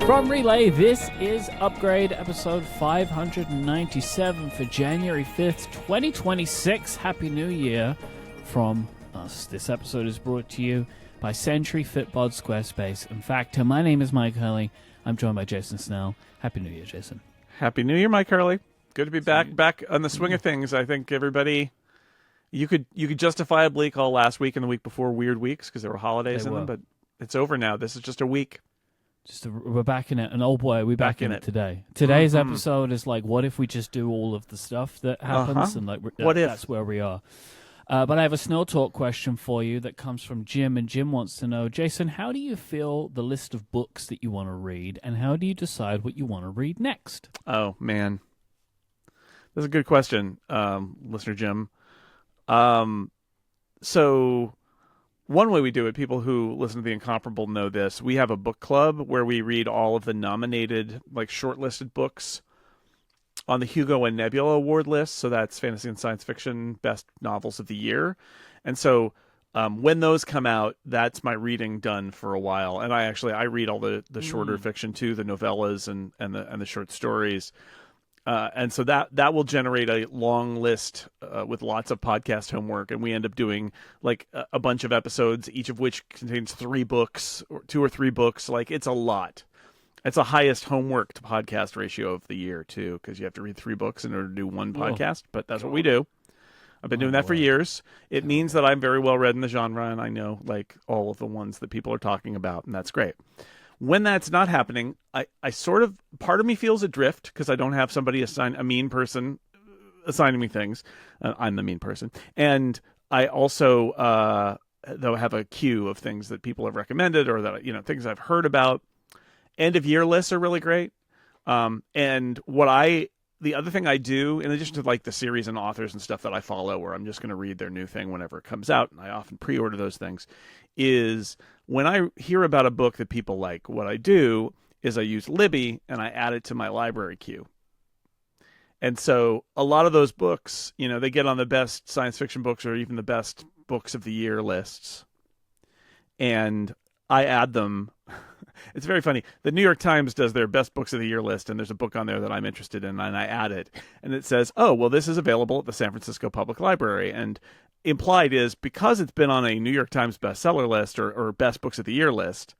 From Relay, this is Upgrade episode 597 for January 5th, 2026. Happy New Year from us. This episode is brought to you by Century Fitbod Squarespace. In fact, my name is Mike Hurley. I'm joined by Jason Snell. Happy New Year, Jason. Happy New Year, Mike Hurley. Good to be back on the swing of things. I think everybody, you could justifiably call last week and the week before weird weeks because there were holidays in them, but it's over now. This is just a week. We're back in it. And oh boy, we're back in it today. Today's episode is like, what if we just do all of the stuff that happens? And like, that's where we are. But I have a Snell Talk question for you that comes from Jim, and Jim wants to know, Jason, how do you feel the list of books that you want to read, and how do you decide what you want to read next? Oh, man. That's a good question, listener Jim. So one way we do it, people who listen to The Incomparable know this, we have a book club where we read all of the nominated, like shortlisted books on the Hugo and Nebula Award list. So that's fantasy and science fiction best novels of the year. And so when those come out, that's my reading done for a while. And I read all the shorter fiction too, the novellas and the short stories. And so that will generate a long list with lots of podcast homework, and we end up doing like a bunch of episodes, each of which contains 3 books or 2 or 3 books. Like, it's a lot. It's the highest homework to podcast ratio of the year too, because you have to read 3 books in order to do one podcast. But that's what we do. I've been doing that for years. It means that I'm very well read in the genre, and I know like all of the ones that people are talking about, and that's great. When that's not happening, I sort of, part of me feels adrift because I don't have somebody a mean person assigning me things. I'm the mean person. And I also, though, have a queue of things that people have recommended or that, things I've heard about. End of year lists are really great. And the other thing I do, in addition to like the series and authors and stuff that I follow, where I'm just going to read their new thing whenever it comes out, and I often pre-order those things, is when I hear about a book that people like, what I do is I use Libby and I add it to my library queue. And so a lot of those books, they get on the best science fiction books or even the best books of the year lists. And I add them. It's very funny. The New York Times does their best books of the year list, and there's a book on there that I'm interested in, and I add it. And it says, oh, well, this is available at the San Francisco Public Library. And implied is, because it's been on a New York Times bestseller list or best books of the year list,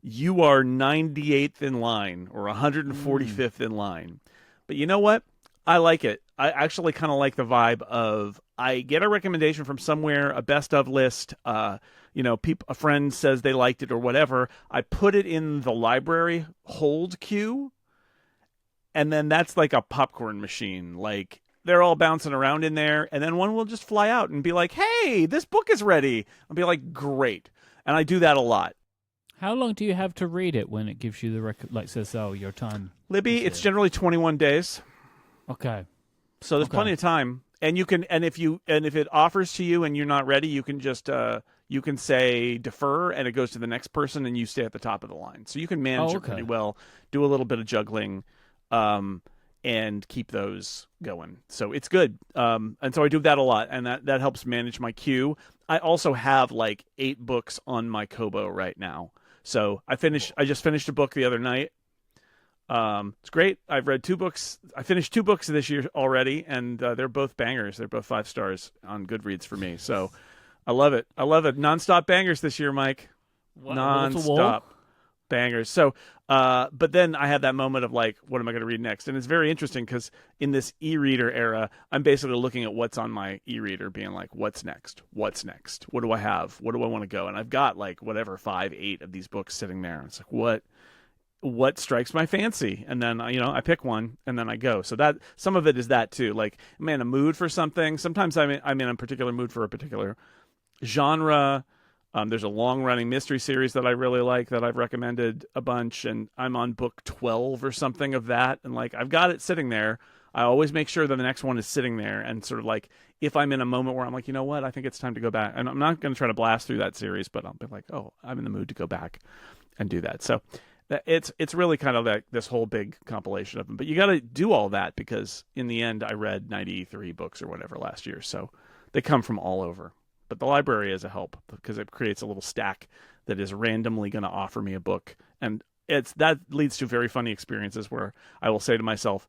you are 98th in line or 145th in line. But you know what? I like it. I actually kind of like the vibe of, I get a recommendation from somewhere, a best of list, a friend says they liked it or whatever. I put it in the library hold queue, and then that's like a popcorn machine. Like, they're all bouncing around in there, and then one will just fly out and be like, hey, this book is ready. I'll be like, great. And I do that a lot. How long do you have to read it when it gives you the says, oh, your time? Libby, it's generally 21 days. Okay. So there's plenty of time. And if it offers to you and you're not ready, you can just you can say defer, and it goes to the next person, and you stay at the top of the line. So you can manage it pretty well, do a little bit of juggling, and keep those going. So it's good. And so I do that a lot, and that helps manage my queue. I also have like 8 books on my Kobo right now. So I just finished a book the other night. It's great. I've read 2 books. I finished 2 books this year already, and they're both bangers. They're both 5 stars on Goodreads for me. So I love it. Nonstop bangers this year, Mike. Nonstop bangers. So, but then I have that moment of like, what am I going to read next? And it's very interesting because in this e-reader era, I'm basically looking at what's on my e-reader, being like, what's next? What's next? What do I have? What do I want to go? And I've got like 5, 8 of these books sitting there. It's like, what strikes my fancy, and then I pick one and then I go. So that some of it is that too. Like, I'm in a mood for something. Sometimes I'm in a particular mood for a particular genre. There's a long-running mystery series that I really like that I've recommended a bunch, and I'm on book 12 or something of that, and like I've got it sitting there. I always make sure that the next one is sitting there, and sort of like if I'm in a moment where I'm like, you know what, I think it's time to go back, and I'm not going to try to blast through that series, but I'll be like, oh, I'm in the mood to go back and do that. So it's really kind of like this whole big compilation of them. But you got to do all that because in the end, I read 93 books or whatever last year, so they come from all over. But the library is a help because it creates a little stack that is randomly going to offer me a book. And that leads to very funny experiences where I will say to myself,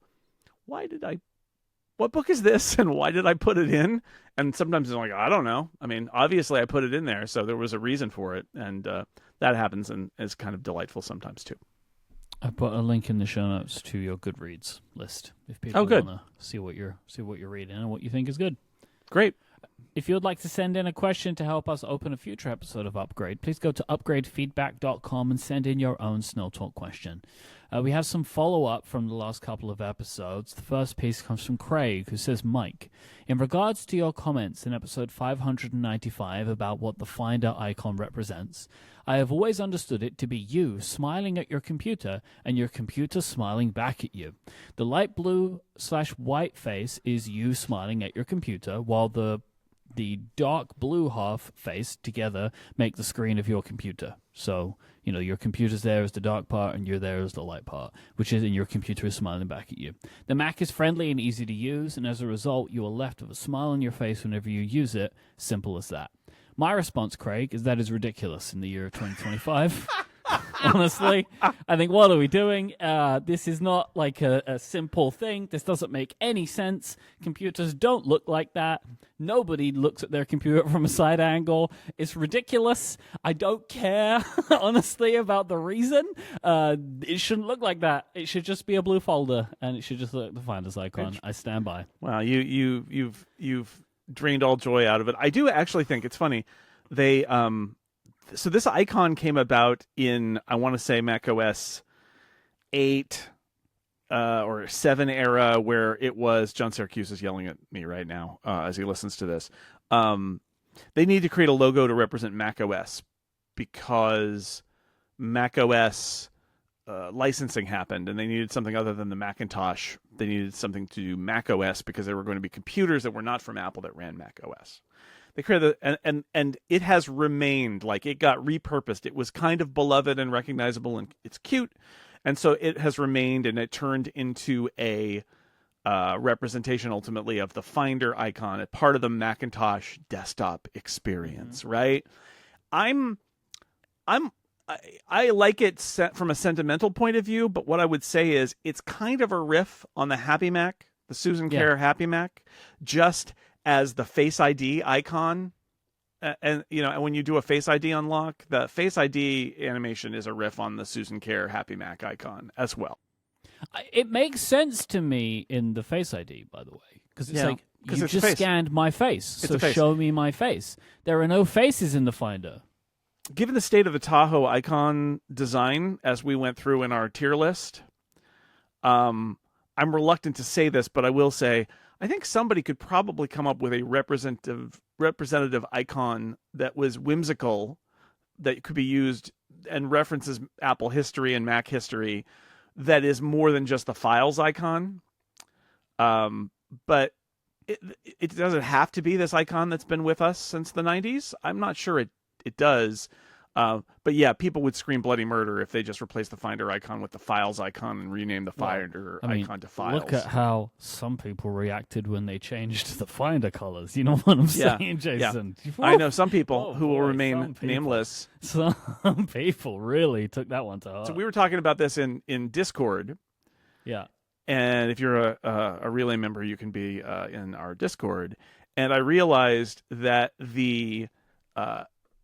what book is this and why did I put it in? And sometimes it's like, I don't know. I mean, obviously I put it in there, so there was a reason for it. And that happens and is kind of delightful sometimes too. I put a link in the show notes to your Goodreads list if people want to see what you're reading and what you think is good. Great. If you would like to send in a question to help us open a future episode of Upgrade, please go to upgradefeedback.com and send in your own Snell Talk question. We have some follow-up from the last couple of episodes. The first piece comes from Craig, who says, Mike, in regards to your comments in episode 595 about what the Finder icon represents, I have always understood it to be you smiling at your computer and your computer smiling back at you. The light blue/white face is you smiling at your computer, while the dark blue half face together make the screen of your computer. So, your computer's there as the dark part and you're there as the light part, which is, and your computer is smiling back at you. The Mac is friendly and easy to use, and as a result, you are left with a smile on your face whenever you use it. Simple as that. My response, Craig, is that is ridiculous in the year of 2025. Honestly, I think, what are we doing? This is not like a simple thing. This doesn't make any sense. Computers don't look like that. Nobody looks at their computer from a side angle. It's ridiculous. I don't care, honestly, about the reason. It shouldn't look like that. It should just be a blue folder, and it should just look like the Finder's icon. I stand by. Wow, you've drained all joy out of it. I do actually think it's funny. They so this icon came about in, I want to say, Mac OS 8 or 7 era, where it was, John Syracuse is yelling at me right now as he listens to this. They need to create a logo to represent Mac OS because Mac OS licensing happened and they needed something other than the Macintosh. They needed something to do Mac OS because there were going to be computers that were not from Apple that ran Mac OS. They created and it has remained, like, it got repurposed. It was kind of beloved and recognizable and it's cute. And so it has remained, and it turned into a representation ultimately of the Finder icon, a part of the Macintosh desktop experience, right? I like it from a sentimental point of view, but what I would say is it's kind of a riff on the Happy Mac, the Susan Kare Happy Mac, just as the Face ID icon. And when you do a Face ID unlock, the Face ID animation is a riff on the Susan Kare Happy Mac icon as well. It makes sense to me in the Face ID, by the way, because it's like, you just scanned my face, so show me my face. There are no faces in the Finder. Given the state of the Tahoe icon design, as we went through in our tier list, I'm reluctant to say this, but I will say, I think somebody could probably come up with a representative icon that was whimsical, that could be used and references Apple history and Mac history, that is more than just the files icon. But it doesn't have to be this icon that's been with us since the 90s. I'm not sure it does. But yeah, people would scream bloody murder if they just replaced the Finder icon with the Files icon and rename the Finder icon to Files. Look at how some people reacted when they changed the Finder colors. You know what I'm saying, Jason? Yeah. I know some people who will remain nameless. Some people really took that one to heart. So we were talking about this in Discord. Yeah. And if you're a Relay member, you can be in our Discord. And I realized that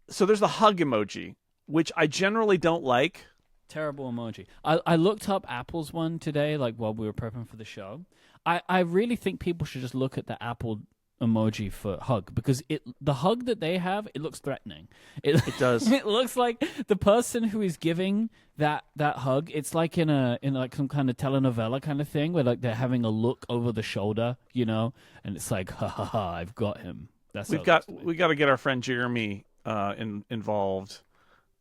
so there's the hug emoji, which I generally don't like. Terrible emoji. I looked up Apple's one today, like while we were prepping for the show. I really think people should just look at the Apple emoji for hug, because the hug that they have, it looks threatening. It does. It looks like the person who is giving that hug, it's like in like some kind of telenovela kind of thing where like they're having a look over the shoulder, and it's like, ha ha ha, I've got him. We got to get our friend Jeremy involved,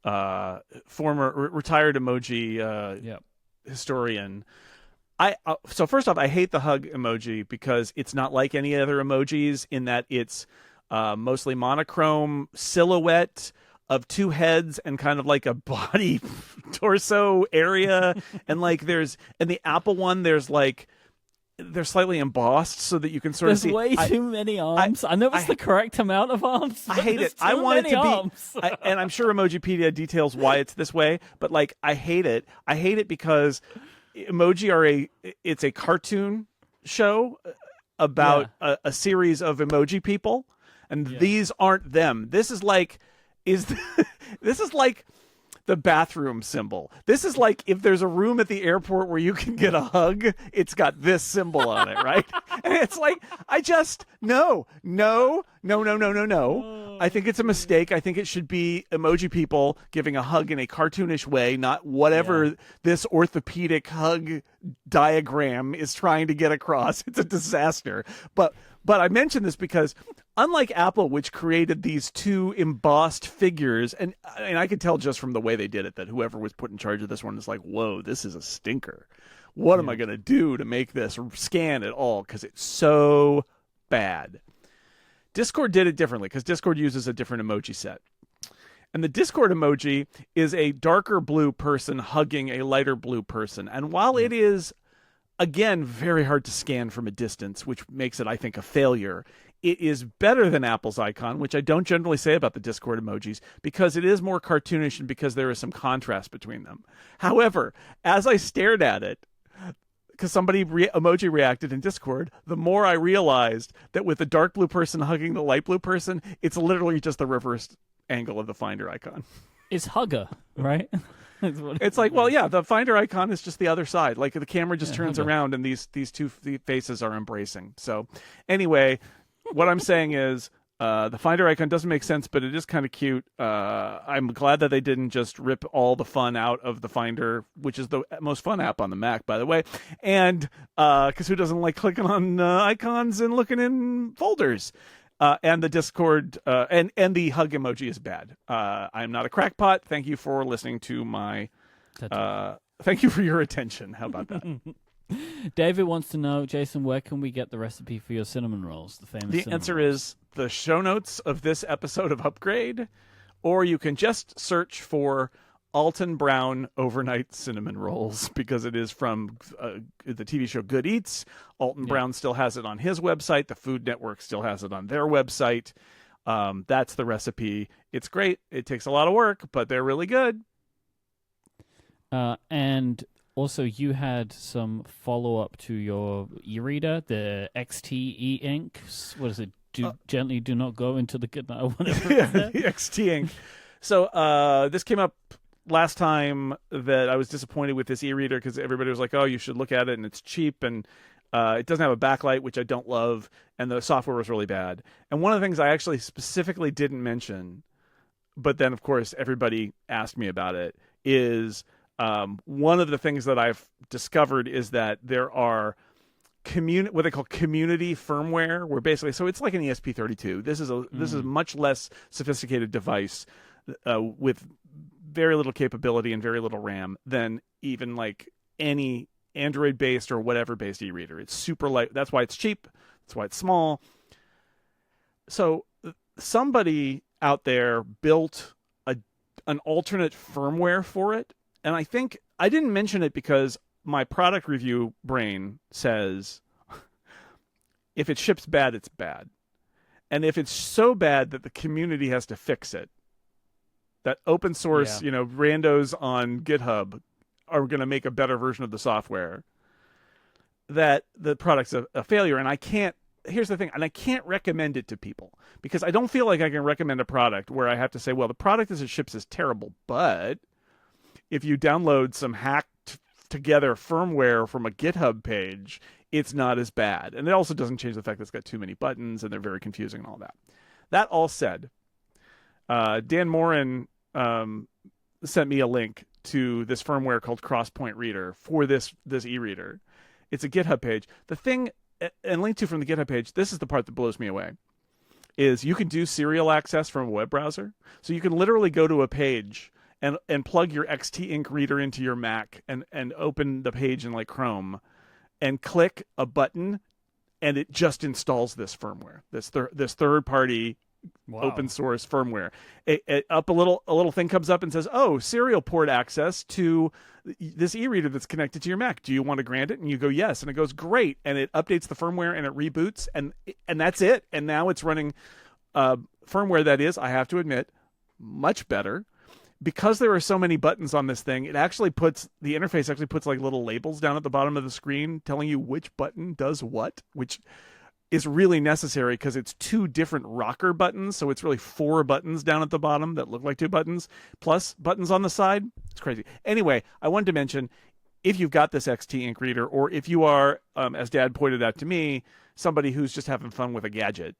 former retired emoji historian. So first off, I hate the hug emoji because it's not like any other emojis in that it's mostly monochrome silhouette of two heads and kind of like a body torso area, and like in the Apple one there's like they're slightly embossed so that you can sort There's of see. There's way too many arms. I know it's the correct amount of arms. I hate it. I want it to be, and I'm sure Emojipedia details why it's this way, but like I hate it. I hate it because emoji it's a cartoon show about a series of emoji people, and these aren't them. This is like this is like the bathroom symbol. This is like if there's a room at the airport where you can get a hug, it's got this symbol on it, right? And it's like, I just, no. I think it's a mistake. I think it should be emoji people giving a hug in a cartoonish way, not whatever this orthopedic hug diagram is trying to get across. It's a disaster. But I mention this because unlike Apple, which created these two embossed figures, and I could tell just from the way they did it that whoever was put in charge of this one is like, whoa, this is a stinker. What am I going to do to make this scan at all? Because it's so bad. Discord did it differently because Discord uses a different emoji set. And the Discord emoji is a darker blue person hugging a lighter blue person. And while it is, again, very hard to scan from a distance, which makes it, I think, a failure, it is better than Apple's icon, which I don't generally say about the Discord emojis, because it is more cartoonish and because there is some contrast between them. However, as I stared at it, because somebody emoji reacted in Discord, the more I realized that with the dark blue person hugging the light blue person, it's literally just the reversed angle of the Finder icon. It's hugger, right? It's like, well, yeah, the Finder icon is just the other side. Like the camera just turns around and these two faces are embracing. So anyway, what I'm saying is the Finder icon doesn't make sense, but it is kind of cute. I'm glad that they didn't just rip all the fun out of the Finder, which is the most fun app on the Mac, by the way. And because who doesn't like clicking on icons and looking in folders? And the Discord and the hug emoji is bad. I'm not a crackpot. Thank you for listening to my. Thank you for your attention. How about that? David wants to know, Jason, where can we get the recipe for your cinnamon rolls? The answer is the show notes of this episode of Upgrade, or you can just search for Alton Brown overnight cinnamon rolls because it is from the TV show Good Eats. Alton Brown still has it on his website. The Food Network still has it on their website. That's the recipe. It's great. It takes a lot of work, but they're really good. And also, you had some follow-up to your e-reader, the XT e-ink. What is it? Gently do not go into the good night. Whatever. The XT ink. So this came up last time that I was disappointed with this e-reader because everybody was like, oh, you should look at it and it's cheap and it doesn't have a backlight, which I don't love, and the software was really bad. And one of the things I actually specifically didn't mention, but then of course everybody asked me about it, is one of the things that I've discovered is that there are what they call community firmware, where basically, so it's like an ESP32. This is a much less sophisticated device with very little capability and very little RAM than even like any Android-based or whatever-based e-reader. It's super light. That's why it's cheap. That's why it's small. So somebody out there built an alternate firmware for it. And I think I didn't mention it because my product review brain says if it ships bad, it's bad. And if it's so bad that the community has to fix it, that open source, randos on GitHub are going to make a better version of the software, that the product's a failure. And here's the thing, and I can't recommend it to people because I don't feel like I can recommend a product where I have to say, well, the product as it ships is terrible, but if you download some hacked together firmware from a GitHub page, it's not as bad. And it also doesn't change the fact that it's got too many buttons and they're very confusing and all that. That all said, Dan Morin sent me a link to this firmware called Crosspoint Reader for this e-reader. It's a GitHub page. The thing, and linked to from the GitHub page, this is the part that blows me away, is you can do serial access from a web browser. So you can literally go to a page and plug your XT Ink reader into your Mac and open the page in like Chrome and click a button and it just installs this firmware, this third-party open source firmware. Up a little thing comes up and says, "Oh, serial port access to this e-reader that's connected to your Mac. Do you want to grant it?" And you go, "Yes." And it goes, "Great." And it updates the firmware and it reboots and that's it. And now it's running firmware that is, I have to admit, much better. Because there are so many buttons on this thing, the interface actually puts like little labels down at the bottom of the screen telling you which button does what, which is really necessary because it's 2 different rocker buttons. So it's really 4 buttons down at the bottom that look like 2 buttons, plus buttons on the side. It's crazy. Anyway, I wanted to mention, if you've got this XT ink reader, or if you are, as Dad pointed out to me, somebody who's just having fun with a gadget,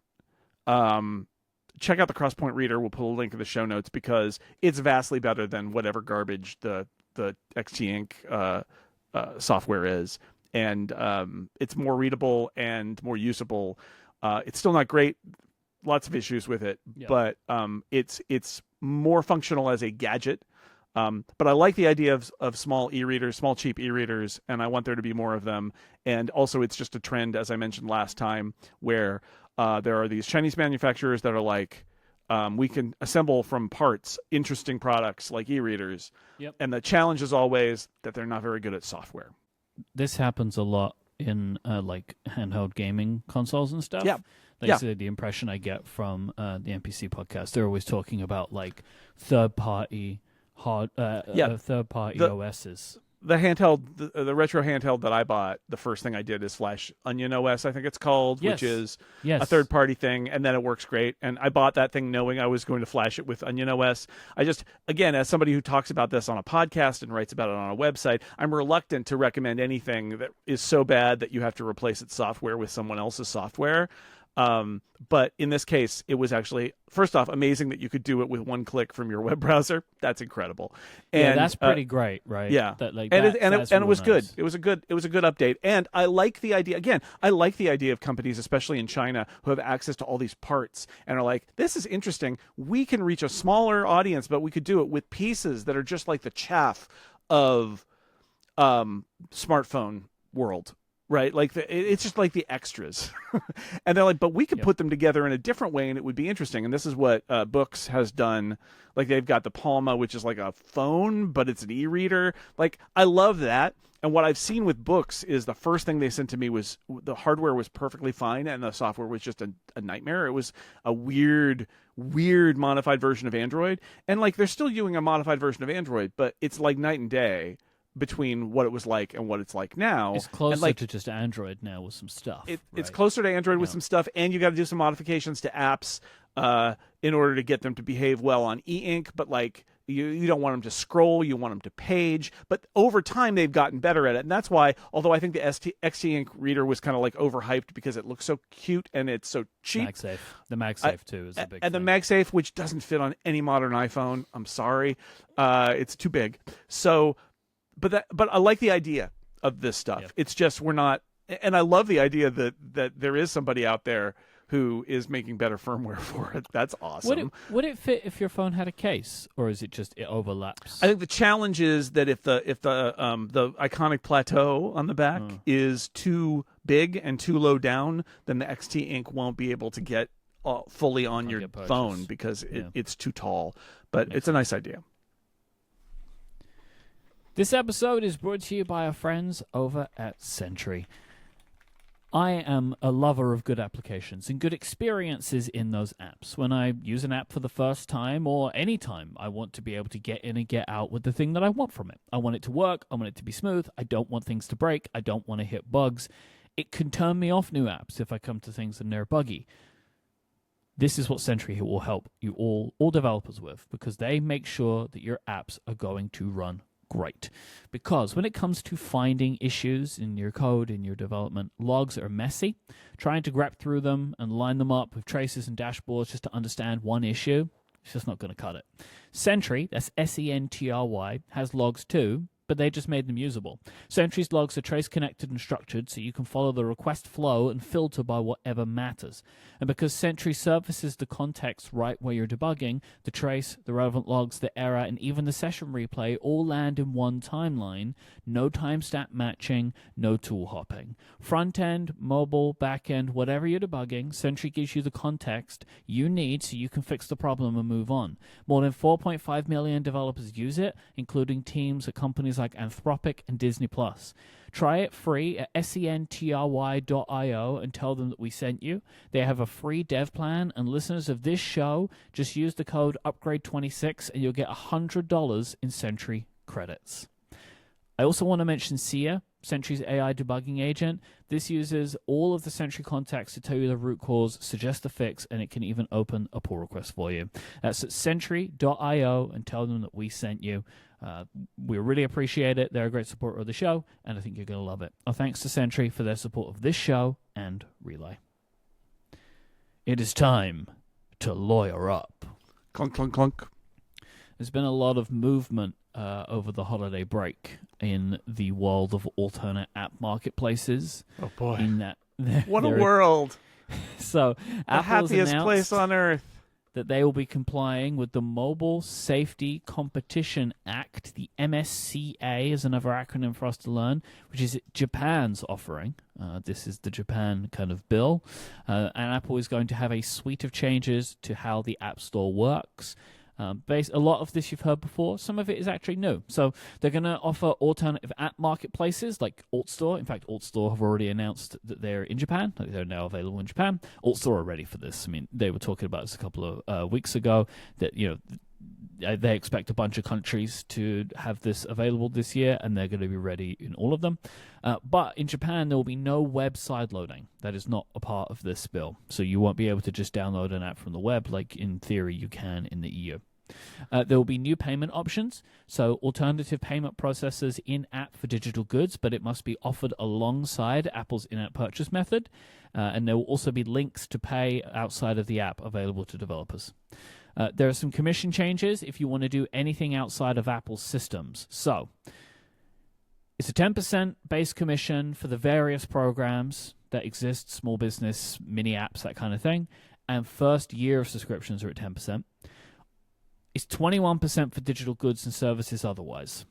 check out the Crosspoint Reader. We'll put a link in the show notes because it's vastly better than whatever garbage the XT ink software is. And it's more readable and more usable. It's still not great. Lots of issues with it, but it's more functional as a gadget. But I like the idea of small e-readers, small cheap e-readers, and I want there to be more of them. And also, it's just a trend, as I mentioned last time, where there are these Chinese manufacturers that are like, we can assemble from parts interesting products like e-readers. Yep. And the challenge is always that they're not very good at software. This happens a lot in like handheld gaming consoles and stuff. Yeah. Basically, the impression I get from the NPC podcast, they're always talking about like third-party third-party OSs. The handheld, the retro handheld that I bought, the first thing I did is flash Onion OS, I think it's called, which is a third-party thing, and then it works great. And I bought that thing knowing I was going to flash it with Onion OS. I just, again, as somebody who talks about this on a podcast and writes about it on a website, I'm reluctant to recommend anything that is so bad that you have to replace its software with someone else's software. But in this case, it was actually, first off, amazing that you could do it with one click from your web browser. That's incredible. And that's pretty great, right? Yeah. It was nice. good. It was a good update. And I like the idea, again, of companies, especially in China, who have access to all these parts and are like, this is interesting. We can reach a smaller audience, but we could do it with pieces that are just like the chaff of smartphone world. Right, like it's just like the extras, and they're like, but we could put them together in a different way, and it would be interesting. And this is what Books has done. Like they've got the Palma, which is like a phone, but it's an e-reader. Like I love that. And what I've seen with Books is the first thing they sent to me was the hardware was perfectly fine, and the software was just a nightmare. It was a weird modified version of Android, and like they're still using a modified version of Android, but it's like night and day between what it was like and what it's like now. It's closer to just Android now with some stuff. It's closer to Android with some stuff, and you got to do some modifications to apps in order to get them to behave well on e-ink, but like you don't want them to scroll, you want them to page. But over time, they've gotten better at it, and that's why, although I think the XT Ink reader was kind of like overhyped because it looks so cute and it's so cheap. MagSafe. The MagSafe, too, is a big and thing. the MagSafe, which doesn't fit on any modern iPhone. I'm sorry. It's too big. So... But I like the idea of this stuff. Yep. It's just we're not, and I love the idea that there is somebody out there who is making better firmware for it. That's awesome. Would it fit if your phone had a case, or is it just it overlaps? I think the challenge is that if the iconic plateau on the back is too big and too low down, then the XT Ink won't be able to get fully on your phone because it's too tall. But it's a nice idea. This episode is brought to you by our friends over at Sentry. I am a lover of good applications and good experiences in those apps. When I use an app for the first time or any time, I want to be able to get in and get out with the thing that I want from it. I want it to work. I want it to be smooth. I don't want things to break. I don't want to hit bugs. It can turn me off new apps if I come to things and they're buggy. This is what Sentry will help you all developers with, because they make sure that your apps are going to run great. Because when it comes to finding issues in your code, in your development, logs are messy. Trying to grep through them and line them up with traces and dashboards just to understand one issue, it's just not going to cut it. Sentry, that's Sentry, has logs too, but they just made them usable. Sentry's logs are trace connected and structured, so you can follow the request flow and filter by whatever matters. And because Sentry surfaces the context right where you're debugging, the trace, the relevant logs, the error, and even the session replay all land in one timeline. No timestamp matching, no tool hopping. Front end, mobile, back end, whatever you're debugging, Sentry gives you the context you need so you can fix the problem and move on. More than 4.5 million developers use it, including teams at companies like Anthropic and Disney+. Try it free at sentry.io and tell them that we sent you. They have a free dev plan, and listeners of this show just use the code upgrade26 and you'll get $100 in Sentry credits. I also want to mention Sia, Sentry's AI debugging agent. This uses all of the Sentry context to tell you the root cause, suggest the fix, and it can even open a pull request for you. That's at sentry.io and tell them that we sent you. We really appreciate it. They're a great supporter of the show, and I think you're going to love it. Our thanks to Sentry for their support of this show and Relay. It is time to lawyer up. Clunk, clunk, clunk. There's been a lot of movement over the holiday break in the world of alternate app marketplaces. Oh boy! In that, what a world! So, the Apple's happiest place on earth. That they will be complying with the Mobile Safety Competition Act. The MSCA is another acronym for us to learn, which is Japan's offering. This is the Japan kind of bill, and Apple is going to have a suite of changes to how the App Store works. A lot of this you've heard before. Some of it is actually new. So they're going to offer alternative app marketplaces like AltStore. In fact, AltStore have already announced that they're in Japan. They're now available in Japan. AltStore are ready for this. I mean, they were talking about this a couple of weeks ago that, they expect a bunch of countries to have this available this year, and they're going to be ready in all of them. But in Japan, there will be no web sideloading. That is not a part of this bill. So you won't be able to just download an app from the web like, in theory, you can in the EU. There will be new payment options, so alternative payment processors in-app for digital goods, but it must be offered alongside Apple's in-app purchase method. And there will also be links to pay outside of the app available to developers. There are some commission changes if you want to do anything outside of Apple's systems. So it's a 10% base commission for the various programs that exist, small business, mini apps, that kind of thing. And first year of subscriptions are at 10%. It's 21% for digital goods and services otherwise.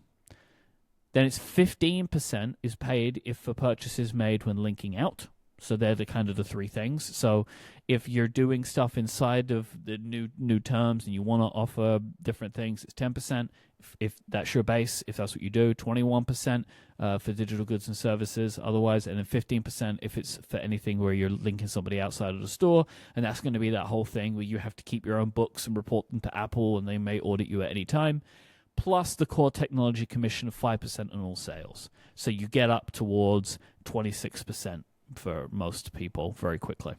Then it's 15% is paid if for purchases made when linking out. So they're the kind of the three things. So if you're doing stuff inside of the new terms and you want to offer different things, it's 10%. If that's your base, if that's what you do, 21% for digital goods and services otherwise, and then 15% if it's for anything where you're linking somebody outside of the store. And that's going to be that whole thing where you have to keep your own books and report them to Apple, and they may audit you at any time. Plus the core technology commission of 5% on all sales. So you get up towards 26% for most people very quickly.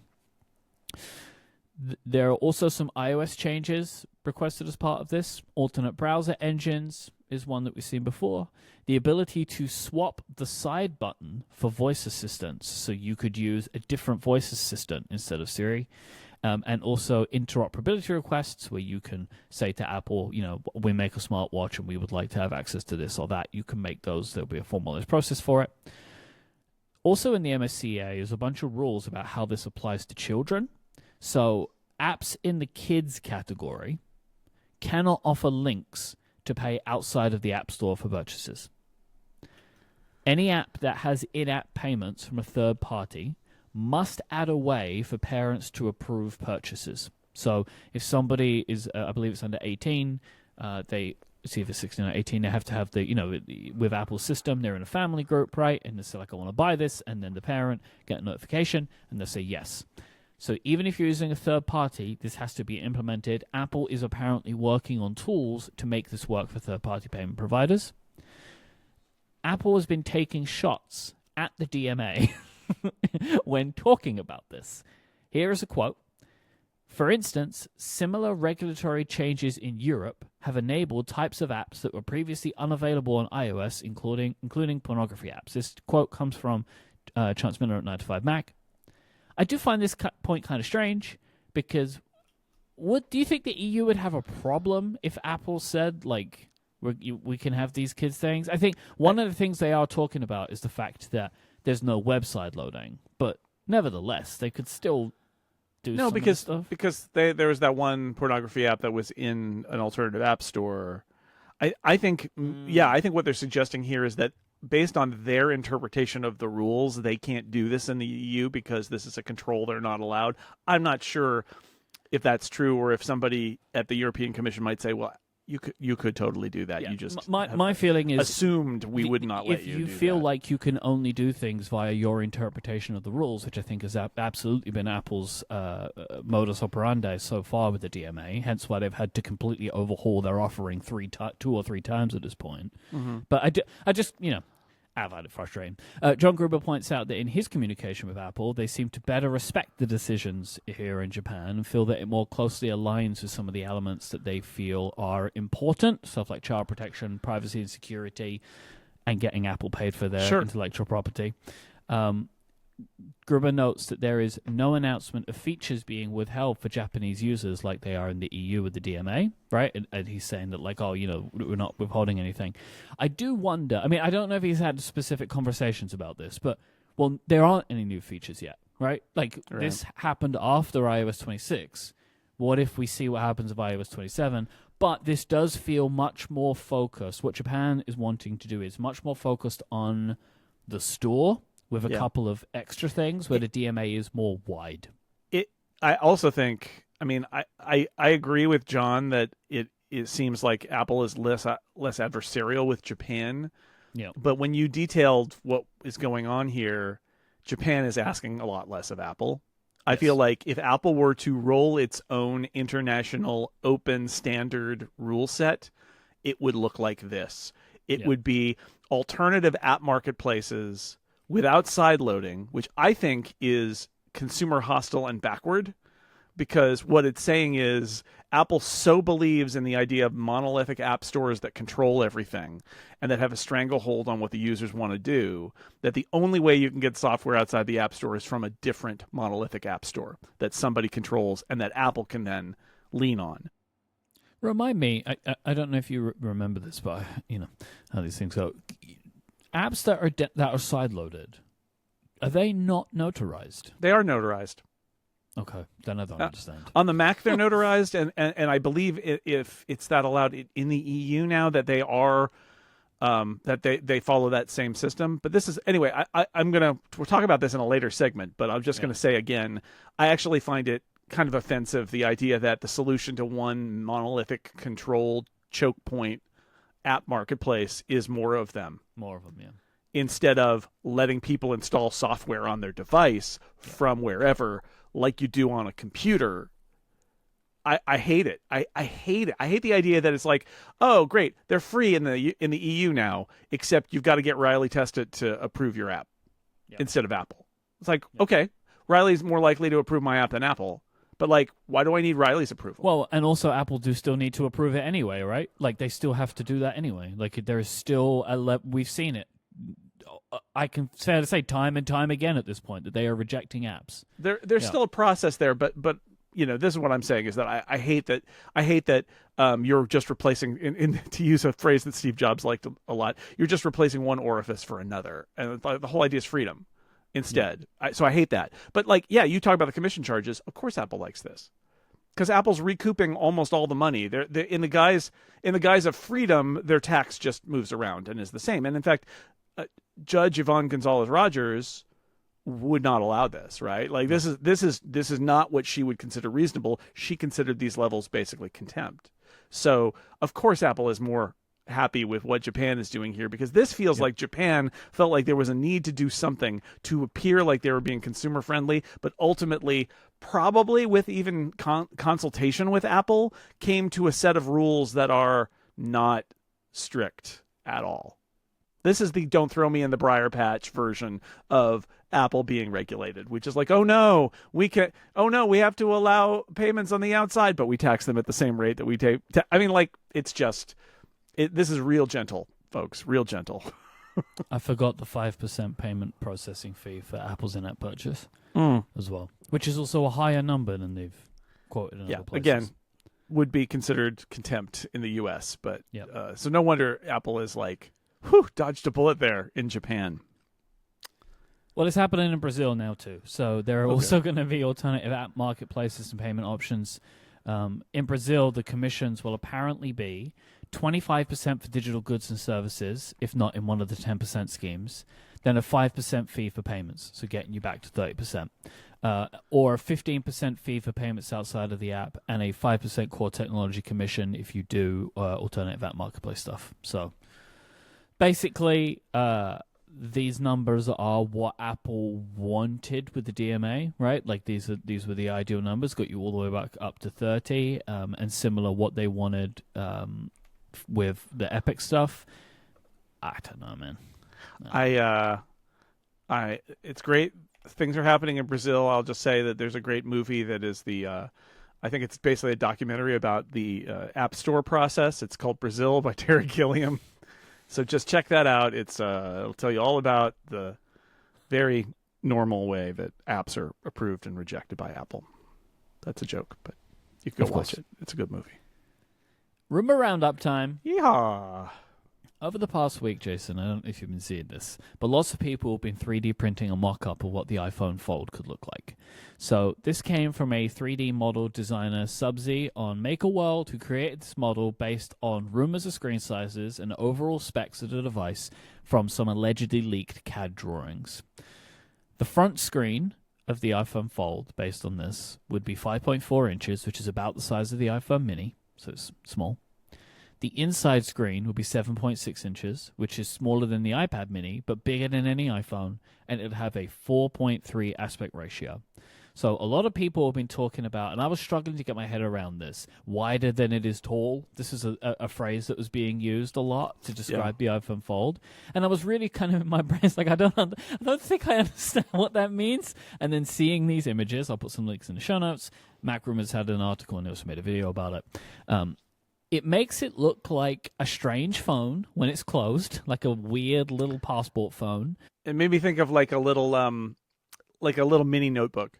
There are also some iOS changes requested as part of this. Alternate browser engines is one that we've seen before. The ability to swap the side button for voice assistants, so you could use a different voice assistant instead of Siri. And also interoperability requests where you can say to Apple, we make a smartwatch and we would like to have access to this or that. You can make those. There'll be a formalized process for it. Also in the MSCA is a bunch of rules about how this applies to children. So apps in the kids category cannot offer links to pay outside of the App Store for purchases. Any app that has in-app payments from a third party must add a way for parents to approve purchases. So if somebody is, I believe it's under 18, see if it's 16 or 18, they have to have with Apple's system, they're in a family group, right? And they say, I want to buy this, and then the parent get a notification, and they say yes. So even if you're using a third party, this has to be implemented. Apple is apparently working on tools to make this work for third-party payment providers. Apple has been taking shots at the DMA when talking about this. Here is a quote. For instance, similar regulatory changes in Europe have enabled types of apps that were previously unavailable on iOS, including pornography apps. This quote comes from Chance Miller at 9to5Mac. I do find this point kind of strange because do you think the EU would have a problem if Apple said, We can have these kids things. I think one of the things they are talking about is the fact that there's no website loading, but nevertheless, they could still do some of this stuff. Because there was that one pornography app that was in an alternative app store. I think I think what they're suggesting here is that based on their interpretation of the rules, they can't do this in the EU because this is a control they're not allowed. I'm not sure if that's true, or if somebody at the European Commission might say, well, you could totally do that. Yeah. You just my feeling is assumed we would not let you do that. If you feel like you can only do things via your interpretation of the rules, which I think has absolutely been Apple's modus operandi so far with the DMA, hence why they've had to completely overhaul their offering 2 or 3 times at this point. Mm-hmm. But I just I find it frustrating. John Gruber points out that in his communication with Apple, they seem to better respect the decisions here in Japan and feel that it more closely aligns with some of the elements that they feel are important, stuff like child protection, privacy and security, and getting Apple paid for their intellectual property. Gruber notes that there is no announcement of features being withheld for Japanese users like they are in the EU with the DMA, right? And he's saying that, like, we're not withholding anything. I do wonder, I mean, I don't know if he's had specific conversations about this, but, well, there aren't any new features yet, right? Like, this happened after iOS 26. What if we see what happens with iOS 27? But this does feel much more focused. What Japan is wanting to do is much more focused on the store, with a couple of extra things where the DMA is more wide. I also think, I mean, I agree with John that it seems like Apple is less adversarial with Japan. Yeah. But when you detailed what is going on here, Japan is asking a lot less of Apple. I feel like if Apple were to roll its own international open standard rule set, it would look like this. It would be alternative app marketplaces without side loading, which I think is consumer hostile and backward, because what it's saying is Apple so believes in the idea of monolithic app stores that control everything and that have a stranglehold on what the users want to do, that the only way you can get software outside the app store is from a different monolithic app store that somebody controls and that Apple can then lean on. Remind me, I don't know if you remember this, but how these things go. Apps that are side-loaded, are they not notarized? They are notarized. Okay, then I don't understand. On the Mac, they're notarized, and I believe if it's that allowed in the EU now that they are that they follow that same system. But this is anyway. We'll talk about this in a later segment. But I'm just gonna say again, I actually find it kind of offensive, the idea that the solution to one monolithic controlled choke point app marketplace is more of them. More of them, yeah. Instead of letting people install software on their device from wherever, like you do on a computer. I hate it. I hate it. I hate the idea that it's like, oh, great, they're free in the EU now, except you've got to get Riley tested to approve your app instead of Apple. It's like, okay, Riley's more likely to approve my app than Apple. But, like, why do I need Riley's approval? Well, and also Apple do still need to approve it anyway, right? Like, they still have to do that anyway. Like, there is still we've seen it. I can fair to say time and time again at this point that they are rejecting apps. There's still a process there, but this is what I'm saying is that I hate that you're just replacing, to use a phrase that Steve Jobs liked a lot, you're just replacing one orifice for another, and the whole idea is freedom. Instead. So I hate that. But you talk about the commission charges. Of course Apple likes this. Because Apple's recouping almost all the money. They're in the guise of freedom, their tax just moves around and is the same. And in fact, Judge Yvonne Gonzalez-Rogers would not allow this, right? Like this is not what she would consider reasonable. She considered these levels basically contempt. So of course Apple is more happy with what Japan is doing here, because this feels like Japan felt like there was a need to do something to appear like they were being consumer friendly, but ultimately, probably with even consultation with Apple, came to a set of rules that are not strict at all. This is the don't throw me in the briar patch version of Apple being regulated, which is like, oh no, we have to allow payments on the outside, but we tax them at the same rate that we take. I mean, like, it's just. This is real gentle, folks. Real gentle. I forgot the 5% payment processing fee for Apple's in-app purchase as well, which is also a higher number than they've quoted in other places. Again, would be considered contempt in the U.S. But Yep. So no wonder Apple is like, whew, dodged a bullet there in Japan. Well, it's happening in Brazil now too. So there are also going to be alternative app marketplaces and payment options. In Brazil, the commissions will apparently be 25% for digital goods and services, if not in one of the 10% schemes, then a 5% fee for payments, so getting you back to 30%, or a 15% fee for payments outside of the app, and a 5% core technology commission if you do alternative app marketplace stuff. So basically, these numbers are what Apple wanted with the DMA, right? Like these were the ideal numbers, got you all the way back up to 30, and similar what they wanted with the Epic stuff. I don't know, man. It's great. Things are happening in Brazil. I'll just say that there's a great movie that is I think it's basically a documentary about the App Store process. It's called Brazil by Terry Gilliam. So just check that out. It'll tell you all about the very normal way that apps are approved and rejected by Apple. That's a joke, but you can go watch it. It's a good movie. Rumor Roundup time. Yeehaw. Over the past week, Jason, I don't know if you've been seeing this, but lots of people have been 3D printing a mock-up of what the iPhone Fold could look like. So this came from a 3D model designer, Subsy, on MakerWorld, who created this model based on rumors of screen sizes and overall specs of the device from some allegedly leaked CAD drawings. The front screen of the iPhone Fold, based on this, would be 5.4 inches, which is about the size of the iPhone Mini, so it's small. The inside screen will be 7.6 inches, which is smaller than the iPad mini, but bigger than any iPhone, and it would have a 4.3 aspect ratio. So a lot of people have been talking about, and I was struggling to get my head around this, wider than it is tall. This is a phrase that was being used a lot to describe the iPhone Fold. And I was really kind of in my brain, it's like, I don't think I understand what that means. And then seeing these images, I'll put some links in the show notes. Mac Rumors had an article and they also made a video about it. It makes it look like a strange phone when it's closed, like a weird little passport phone. It made me think of like a little mini notebook.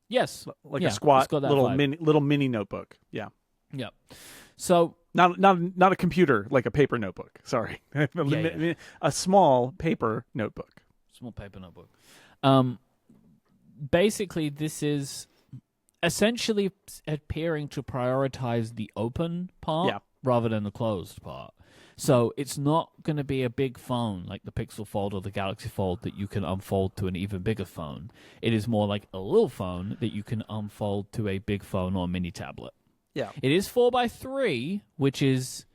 Yes, a squat little mini notebook. Yeah. Yeah. So not a computer, like a paper notebook. Sorry, a small paper notebook. Small paper notebook. Basically, this is essentially appearing to prioritize the open part rather than the closed part. So it's not going to be a big phone like the Pixel Fold or the Galaxy Fold that you can unfold to an even bigger phone. It is more like a little phone that you can unfold to a big phone or a mini tablet. Yeah. It is 4x3, which is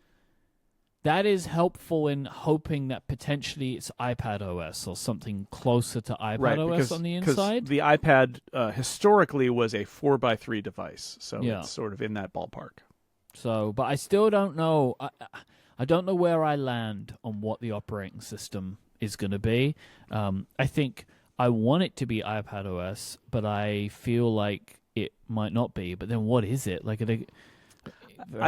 helpful in hoping that potentially it's iPad OS or something closer to iPad OS on the inside. Because the iPad historically was a 4x3 device, so it's sort of in that ballpark. So, but I still don't know. I don't know where I land on what the operating system is going to be. I think I want it to be iPad OS, but I feel like it might not be. But then what is it? I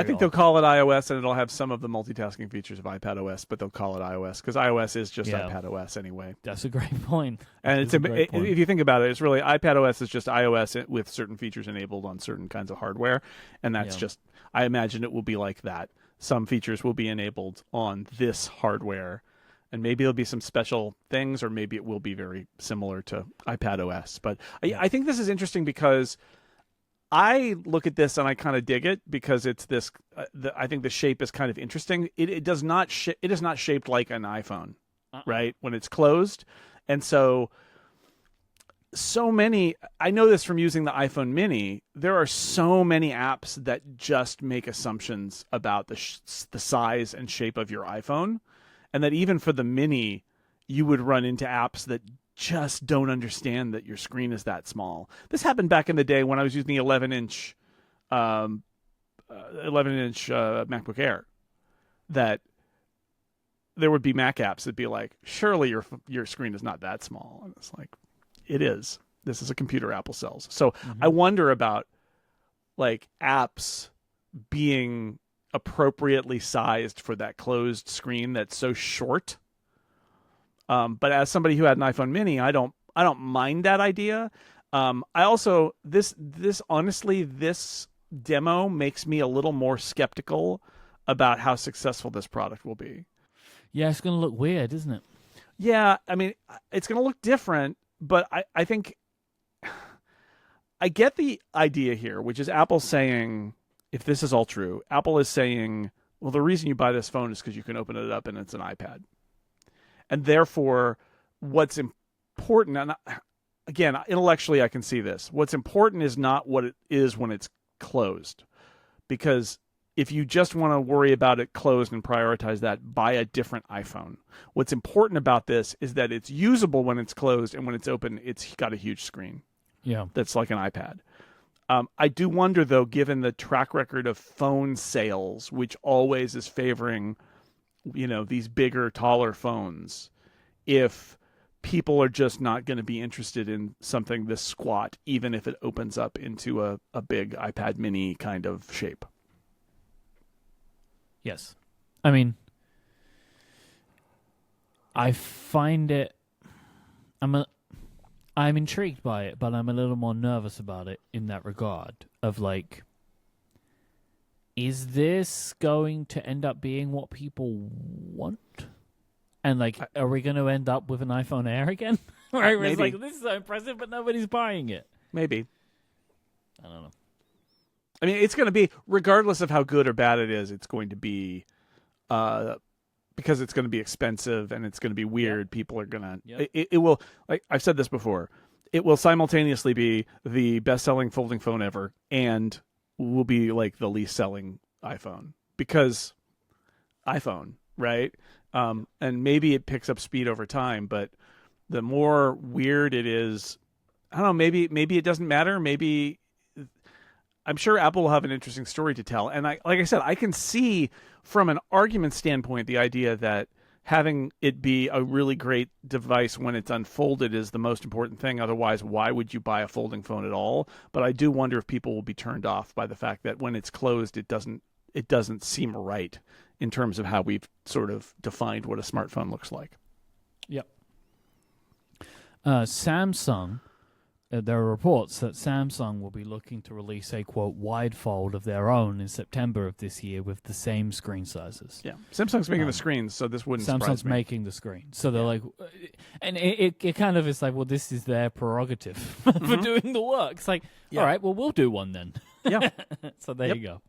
think they'll call it iOS, and it'll have some of the multitasking features of iPad OS, but they'll call it iOS because iOS is just iPad OS anyway. That's a great point. And if you think about it, it's really iPad OS is just iOS with certain features enabled on certain kinds of hardware, and that's just. I imagine it will be like that. Some features will be enabled on this hardware, and maybe there'll be some special things, or maybe it will be very similar to iPad OS. But I think this is interesting because I look at this and I kind of dig it because it's this. I think the shape is kind of interesting. It is not shaped like an iPhone, right? When it's closed, and so many. I know this from using the iPhone Mini. There are so many apps that just make assumptions about the size and shape of your iPhone, and that even for the Mini, you would run into apps that just don't understand that your screen is that small. This happened back in the day when I was using the 11-inch MacBook Air. That there would be Mac apps that'd be like, surely your screen is not that small, and it's like, it is. This is a computer Apple sells. So I wonder about like apps being appropriately sized for that closed screen that's so short. But as somebody who had an iPhone Mini, I don't mind that idea. I also this demo makes me a little more skeptical about how successful this product will be. Yeah, it's going to look weird, isn't it? Yeah, I mean, it's going to look different, but I think I get the idea here, which is Apple saying, if this is all true, Apple is saying, well, the reason you buy this phone is because you can open it up and it's an iPad. And therefore, what's important, and again, intellectually I can see this, what's important is not what it is when it's closed. Because if you just want to worry about it closed and prioritize that, buy a different iPhone. What's important about this is that it's usable when it's closed, and when it's open, it's got a huge screen. Yeah. That's like an iPad. I do wonder, though, given the track record of phone sales, which always is favoring, these bigger, taller phones, if people are just not going to be interested in something this squat, even if it opens up into a big iPad mini kind of shape. Yes. I mean, I find it... I'm intrigued by it, but I'm a little more nervous about it in that regard of like, is this going to end up being what people want? And like, are we going to end up with an iPhone Air again? Right? Where it's like, this is so impressive, but nobody's buying it. Maybe. I don't know. I mean, it's going to be, regardless of how good or bad it is, it's going to be, because it's going to be expensive and it's going to be weird. Yep. People are going to, yep. It will, like I've said this before, it will simultaneously be the best-selling folding phone ever and will be like the least selling iPhone, because iPhone, right? And maybe it picks up speed over time, but the more weird it is, I don't know, maybe it doesn't matter. Maybe, I'm sure Apple will have an interesting story to tell. And like I said, I can see from an argument standpoint the idea that having it be a really great device when it's unfolded is the most important thing. Otherwise, why would you buy a folding phone at all? But I do wonder if people will be turned off by the fact that when it's closed, it doesn't seem right in terms of how we've sort of defined what a smartphone looks like. Yep. Samsung, there are reports that Samsung will be looking to release a, quote, wide fold of their own in September of this year with the same screen sizes. Yeah, Samsung's making the screens, so this wouldn't surprise me. Samsung's making the screen. So they're like, and it kind of is like, well, this is their prerogative for doing the work. It's like, all right, well, we'll do one then. Yeah. So there you go.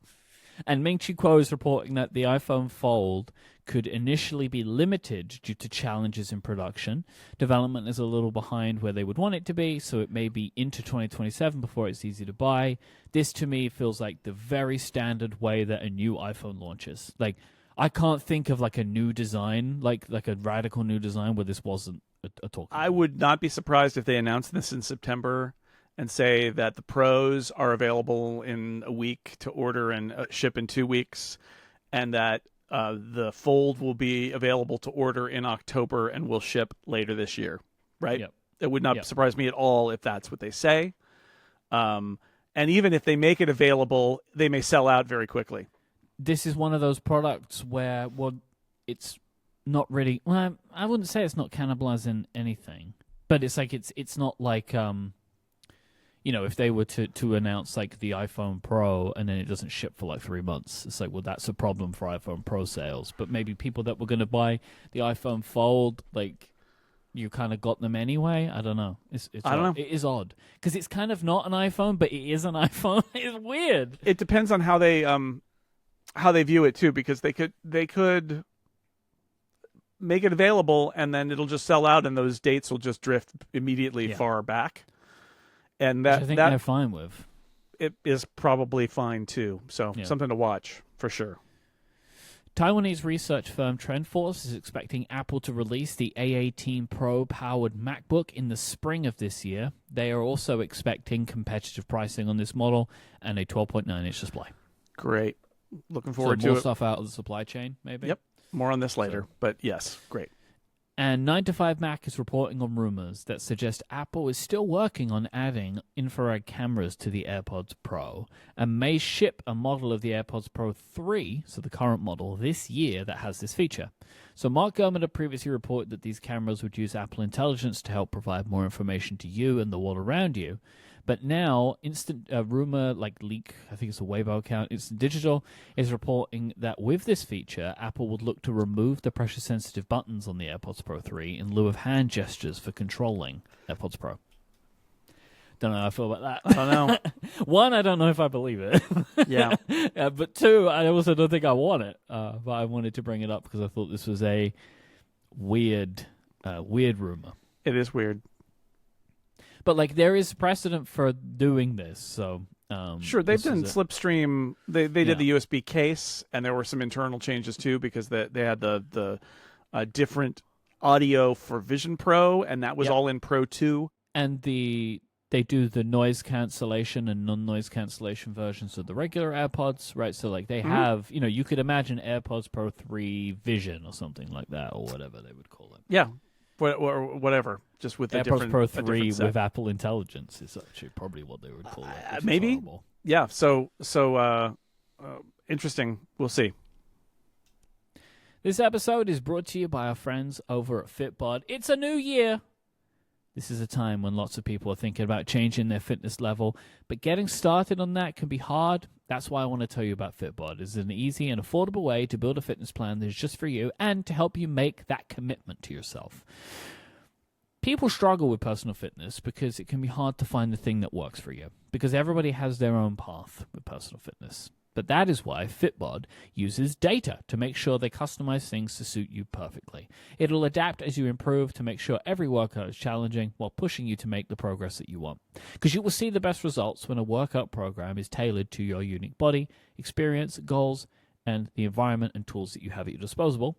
And Ming Chi Kuo is reporting that the iPhone Fold could initially be limited due to challenges in production. Development is a little behind where they would want it to be, so it may be into 2027 before it's easy to buy. This, to me, feels like the very standard way that a new iPhone launches. Like, I can't think of like a new design, like a radical new design where this wasn't a talk. I would not be surprised if they announced this in September and say that the Pros are available in a week to order and ship in 2 weeks, and that the Fold will be available to order in October and will ship later this year, right? Yep. It would not surprise me at all if that's what they say. And even if they make it available, they may sell out very quickly. This is one of those products where, well, it's not really... Well, I wouldn't say it's not cannibalizing anything, but it's like it's not like... if they were to announce like the iPhone Pro and then it doesn't ship for like 3 months, it's like, well, that's a problem for iPhone Pro sales. But maybe people that were going to buy the iPhone Fold, like, you kind of got them anyway. I don't know. I don't know. It is odd because it's kind of not an iPhone, but it is an iPhone. It's weird. It depends on how they view it too, because they could make it available and then it'll just sell out and those dates will just drift immediately far back. And that, which I think they're fine with. It is probably fine too. So something to watch for sure. Taiwanese research firm TrendForce is expecting Apple to release the A18 Pro powered MacBook in the spring of this year. They are also expecting competitive pricing on this model and a 12.9-inch display. Great. Looking forward to more it. Stuff out of the supply chain, maybe? Yep. More on this later, but yes, great. And 9to5Mac is reporting on rumors that suggest Apple is still working on adding infrared cameras to the AirPods Pro and may ship a model of the AirPods Pro 3, so the current model, this year that has this feature. So Mark Gurman had previously reported that these cameras would use Apple Intelligence to help provide more information to you and the world around you. But now, instant rumor, like leak, I think it's a Weibo account, Instant Digital, is reporting that with this feature, Apple would look to remove the pressure-sensitive buttons on the AirPods Pro 3 in lieu of hand gestures for controlling AirPods Pro. Don't know how I feel about that. I don't know. One, I don't know if I believe it. Yeah. But two, I also don't think I want it. But I wanted to bring it up because I thought this was a weird rumor. It is weird. But like there is precedent for doing this, so sure, they've done Slipstream. They did the USB case, and there were some internal changes too because they had the different audio for Vision Pro, and that was all in Pro 2. And they do the noise cancellation and non-noise cancellation versions of the regular AirPods, right? So like they have, you could imagine AirPods Pro 3 Vision or something like that, or whatever they would call it. Yeah. Or whatever, just with the AirPods Pro 3 with Apple Intelligence is actually probably what they would call it. Maybe, yeah. So interesting. We'll see. This episode is brought to you by our friends over at Fitbod. It's a new year. This is a time when lots of people are thinking about changing their fitness level, but getting started on that can be hard. That's why I want to tell you about Fitbod. It's an easy and affordable way to build a fitness plan that is just for you and to help you make that commitment to yourself. People struggle with personal fitness because it can be hard to find the thing that works for you, because everybody has their own path with personal fitness. But that is why Fitbod uses data to make sure they customize things to suit you perfectly. It'll adapt as you improve to make sure every workout is challenging while pushing you to make the progress that you want. Because you will see the best results when a workout program is tailored to your unique body, experience, goals, and the environment and tools that you have at your disposal.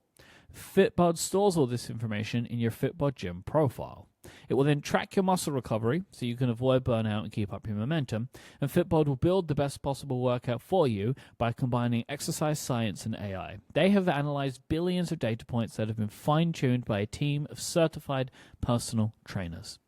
Fitbod stores all this information in your Fitbod Gym profile. It will then track your muscle recovery so you can avoid burnout and keep up your momentum. And Fitbod will build the best possible workout for you by combining exercise science and AI. They have analyzed billions of data points that have been fine-tuned by a team of certified personal trainers.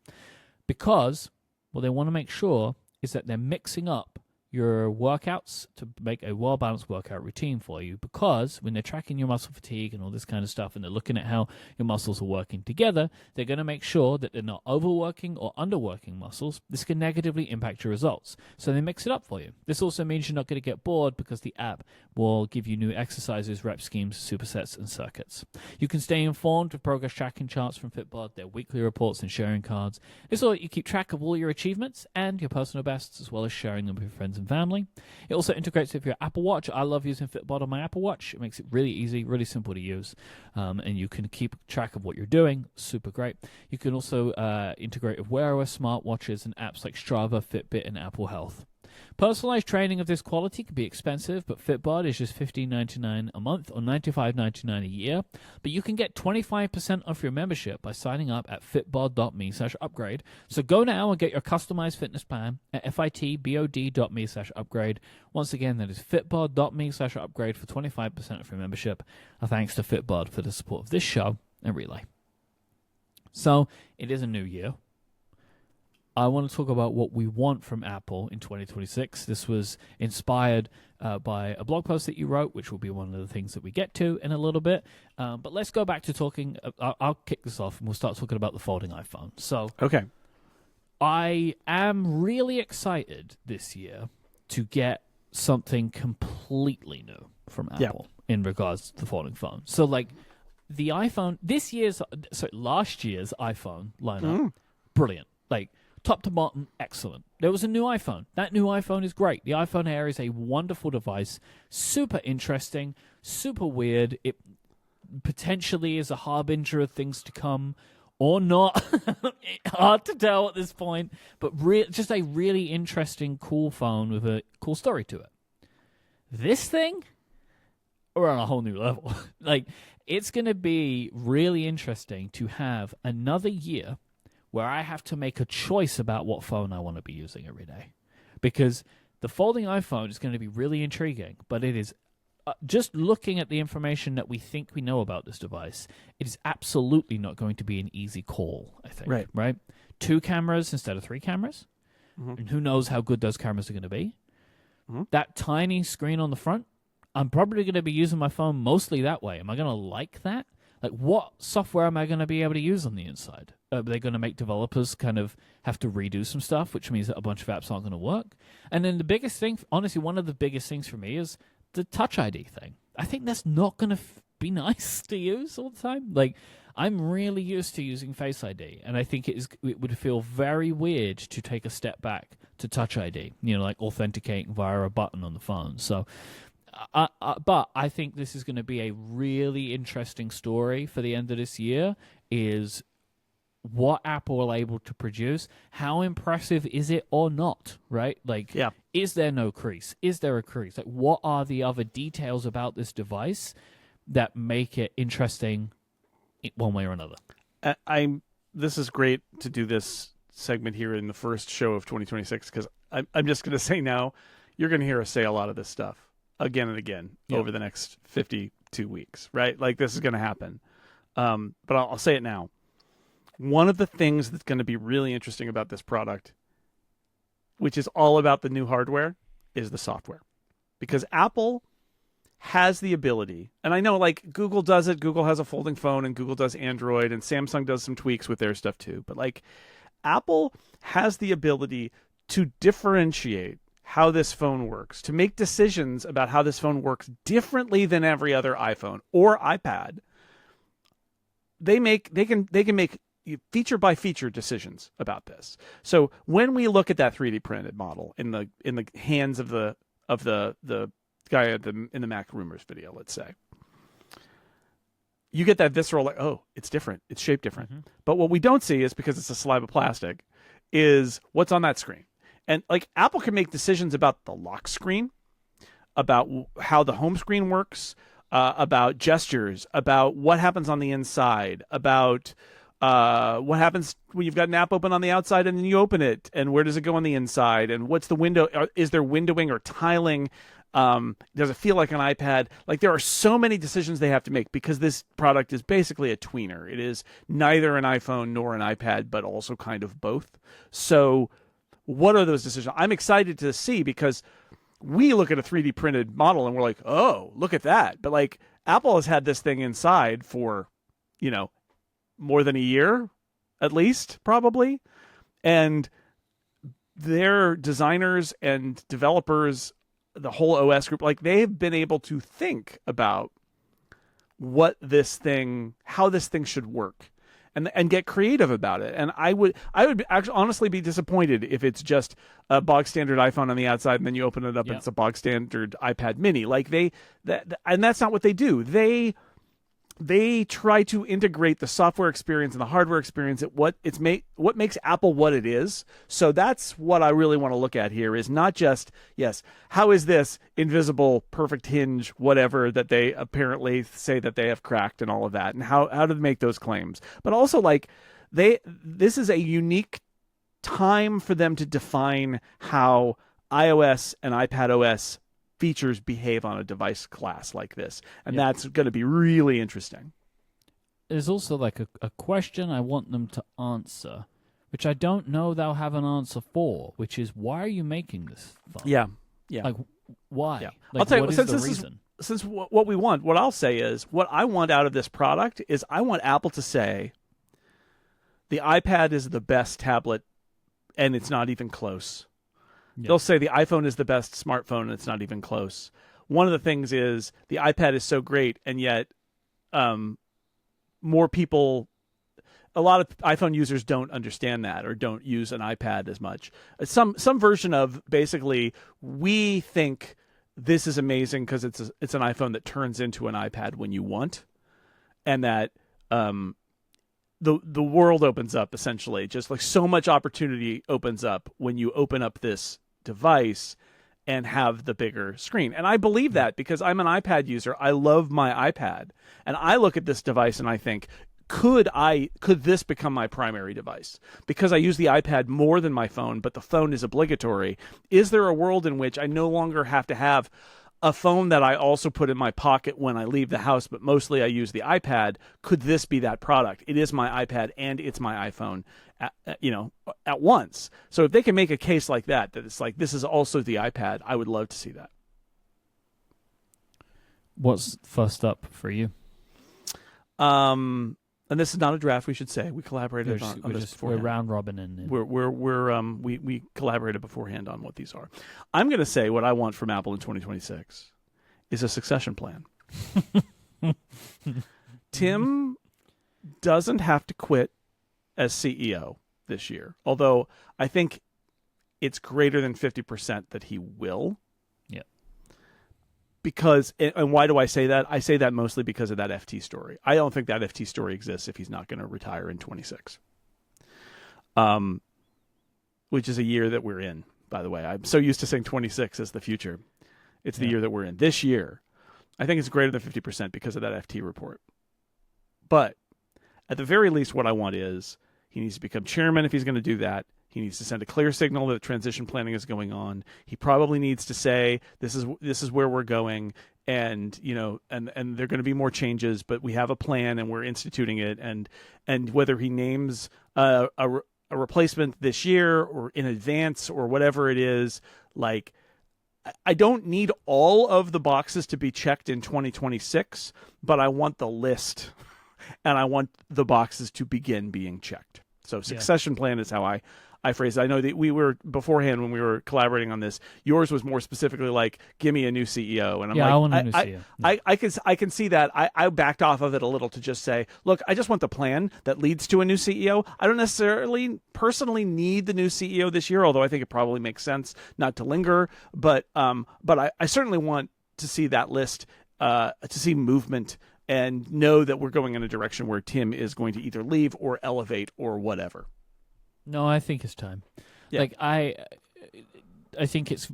Because what they want to make sure is that they're mixing up your workouts to make a well-balanced workout routine for you, because when they're tracking your muscle fatigue and all this kind of stuff and they're looking at how your muscles are working together, they're going to make sure that they're not overworking or underworking muscles. This can negatively impact your results, so they mix it up for you. This also means you're not going to get bored because the app will give you new exercises, rep schemes, supersets, and circuits. You can stay informed with progress tracking charts from Fitbod, their weekly reports and sharing cards. This will let you keep track of all your achievements and your personal bests, as well as sharing them with your friends and family. It also integrates with your Apple Watch. I love using Fitbod on my Apple Watch. It makes it really easy, really simple to use, and you can keep track of what you're doing. Super great. You can also integrate with Wear OS smartwatches and apps like Strava, Fitbit, and Apple Health. Personalized training of this quality can be expensive, but Fitbod is just $15.99 a month or $95.99 a year. But you can get 25% off your membership by signing up at fitbod.me/upgrade. So go now and get your customized fitness plan at fitbod.me/upgrade. Once again, that is fitbod.me/upgrade for 25% off your membership. Thanks to Fitbod for the support of this show and Relay. So it is a new year. I want to talk about what we want from Apple in 2026. This was inspired by a blog post that you wrote, which will be one of the things that we get to in a little bit. But let's go back to talking. I'll kick this off, and we'll start talking about the folding iPhone. So, okay, I am really excited this year to get something completely new from Apple in regards to the folding phone. So, like the iPhone, last year's iPhone lineup, brilliant. Like, top to bottom, excellent. There was a new iPhone. That new iPhone is great. The iPhone Air is a wonderful device. Super interesting, super weird. It potentially is a harbinger of things to come or not. Hard to tell at this point. But just a really interesting, cool phone with a cool story to it. This thing, we're on a whole new level. Like, it's going to be really interesting to have another year where I have to make a choice about what phone I want to be using every day. Because the folding iPhone is going to be really intriguing, but it is, just looking at the information that we think we know about this device, it is absolutely not going to be an easy call, I think. Right? 2 cameras instead of 3 cameras. Mm-hmm. And who knows how good those cameras are going to be. Mm-hmm. That tiny screen on the front, I'm probably going to be using my phone mostly that way. Am I going to like that? like, what software am I going to be able to use on the inside? Are they going to make developers kind of have to redo some stuff, which means that a bunch of apps aren't going to work? And then the biggest thing, honestly, one of the biggest things for me is the Touch ID thing. I think that's not going to be nice to use all the time. Like, I'm really used to using Face ID, and I think it would feel very weird to take a step back to Touch ID, like authenticating via a button on the phone. So, but I think this is going to be a really interesting story for the end of this year, is what Apple are able to produce. How impressive is it or not, right? Like, is there no crease? Is there a crease? Like, what are the other details about this device that make it interesting one way or another? This is great to do this segment here in the first show of 2026, because I'm just going to say now, you're going to hear us say a lot of this stuff again and again over the next 52 weeks, right? Like, this is going to happen. But I'll say it now. One of the things that's going to be really interesting about this product, which is all about the new hardware, is the software. Because Apple has the ability, and I know like Google does it, Google has a folding phone, and Google does Android, and Samsung does some tweaks with their stuff too, but like Apple has the ability to differentiate how this phone works, to make decisions about how this phone works differently than every other iPhone or iPad. They can make feature by feature decisions about this. So when we look at that 3D printed model in the hands of the guy in the Mac Rumors video, let's say, you get that visceral, like, oh, it's different, it's shaped different. Mm-hmm. But what we don't see is, because it's a slab of plastic, is what's on that screen. And like, Apple can make decisions about the lock screen, about how the home screen works, about gestures, about what happens on the inside, about what happens when you've got an app open on the outside and then you open it, and where does it go on the inside, and what's the window? Is there windowing or tiling? Does it feel like an iPad? Like, there are so many decisions they have to make, because this product is basically a tweener. It is neither an iPhone nor an iPad, but also kind of both. So what are those decisions? I'm excited to see, because we look at a 3D printed model and we're like, oh, look at that. But like, Apple has had this thing inside for, more than a year, at least, probably. And their designers and developers, the whole OS group, like, they've been able to think about how this thing should work, and get creative about it. And I would actually honestly be disappointed if it's just a bog standard iPhone on the outside, and then you open it up and it's a bog standard iPad mini. Like, and that's not what they do. They try to integrate the software experience and the hardware experience at what makes Apple what it is. So that's what I really want to look at here, is not just, how is this invisible, perfect hinge, whatever, that they apparently say that they have cracked and all of that, and how do they make those claims. But also, like, this is a unique time for them to define how iOS and iPadOS features behave on a device class like this, and that's going to be really interesting. There's also like a question I want them to answer, which I don't know they'll have an answer for, which is, why are you making this phone? Yeah. Like, why? Yeah. Like, I'll tell you, what since is the this reason? Since what we want, what I'll say is, what I want out of this product is, I want Apple to say the iPad is the best tablet, and it's not even close. They'll say the iPhone is the best smartphone, and it's not even close. One of the things is, the iPad is so great, and yet more people, a lot of iPhone users don't understand that, or don't use an iPad as much. Some version of, basically, we think this is amazing because it's an iPhone that turns into an iPad when you want, and that the world opens up, essentially. Just like, so much opportunity opens up when you open up this device and have the bigger screen. And I believe that, because I'm an iPad user. I love my iPad, and I look at this device and I think, could this become my primary device? Because I use the iPad more than my phone, but the phone is obligatory. Is there a world in which I no longer have to have a phone that I also put in my pocket when I leave the house, but mostly I use the iPad? Could this be that product? It is my iPad and it's my iPhone at once. So if they can make a case like that it's like, this is also the iPad, I would love to see that. What's first up for you? And this is not a draft, we should say. We collaborated on this beforehand. We're round robin in. We collaborated beforehand on what these are. I'm going to say what I want from Apple in 2026 is a succession plan. Tim doesn't have to quit as CEO this year, although I think it's greater than 50% that he will. Yeah. Because, and why do I say that? I say that mostly because of that FT story. I don't think that FT story exists if he's not going to retire in 26. Which is a year that we're in, by the way. I'm so used to saying 26 as the future. It's the year that we're in. This year, I think it's greater than 50% because of that FT report. But at the very least, what I want is he needs to become chairman if he's going to do that. He needs to send a clear signal that transition planning is going on. He probably needs to say, this is where we're going, and and there are going to be more changes, but we have a plan and we're instituting it. And whether he names a replacement this year or in advance or whatever it is, like, I don't need all of the boxes to be checked in 2026, but I want the list and I want the boxes to begin being checked. So succession plan is how I phrase it. I know that we were beforehand when we were collaborating on this. Yours was more specifically like, "Give me a new CEO," and I'm I want a new CEO. I can see that. I backed off of it a little to just say, "Look, I just want the plan that leads to a new CEO. I don't necessarily personally need the new CEO this year, although I think it probably makes sense not to linger. But I certainly want to see that list, to see movement." And know that we're going in a direction where Tim is going to either leave or elevate or whatever. No, I think it's time. Yeah. Like I think it's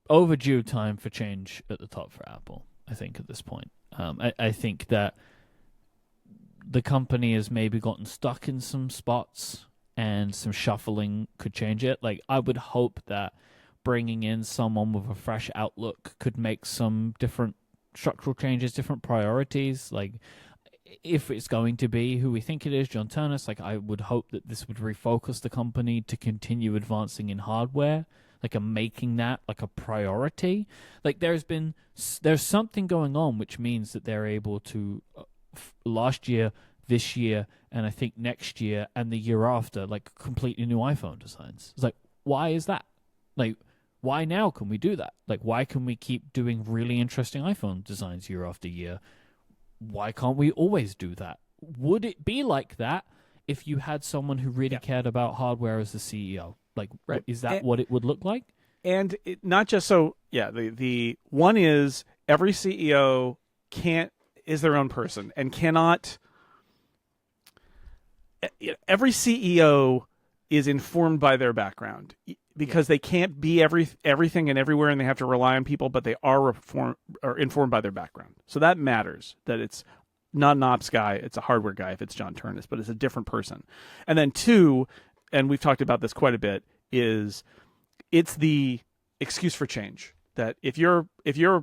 overdue time for change at the top for Apple. I think at this point, I think that the company has maybe gotten stuck in some spots, and some shuffling could change it. Like, I would hope that bringing in someone with a fresh outlook could make some different structural changes, different priorities. Like, if it's going to be who we think it is, John Turnus, like, I would hope that this would refocus the company to continue advancing in hardware, like, and making that like a priority. Like, there's something going on which means that they're able to last year, this year, and I think next year and the year after, like, completely new iPhone designs. It's like, why is that? Like, why now can we do that? Like, why can we keep doing really interesting iPhone designs year after year? Why can't we always do that? Would it be like that if you had someone who really cared about hardware as the CEO? Like, is that what it would look like? And not just so, the one is every CEO is their own person and cannot. Every CEO is informed by their background, because they can't be everything and everywhere, and they have to rely on people, but they are informed by their background. So that matters, that it's not an ops guy, it's a hardware guy if it's John Turnus, but it's a different person. And then two, and we've talked about this quite a bit, is it's the excuse for change. That if you're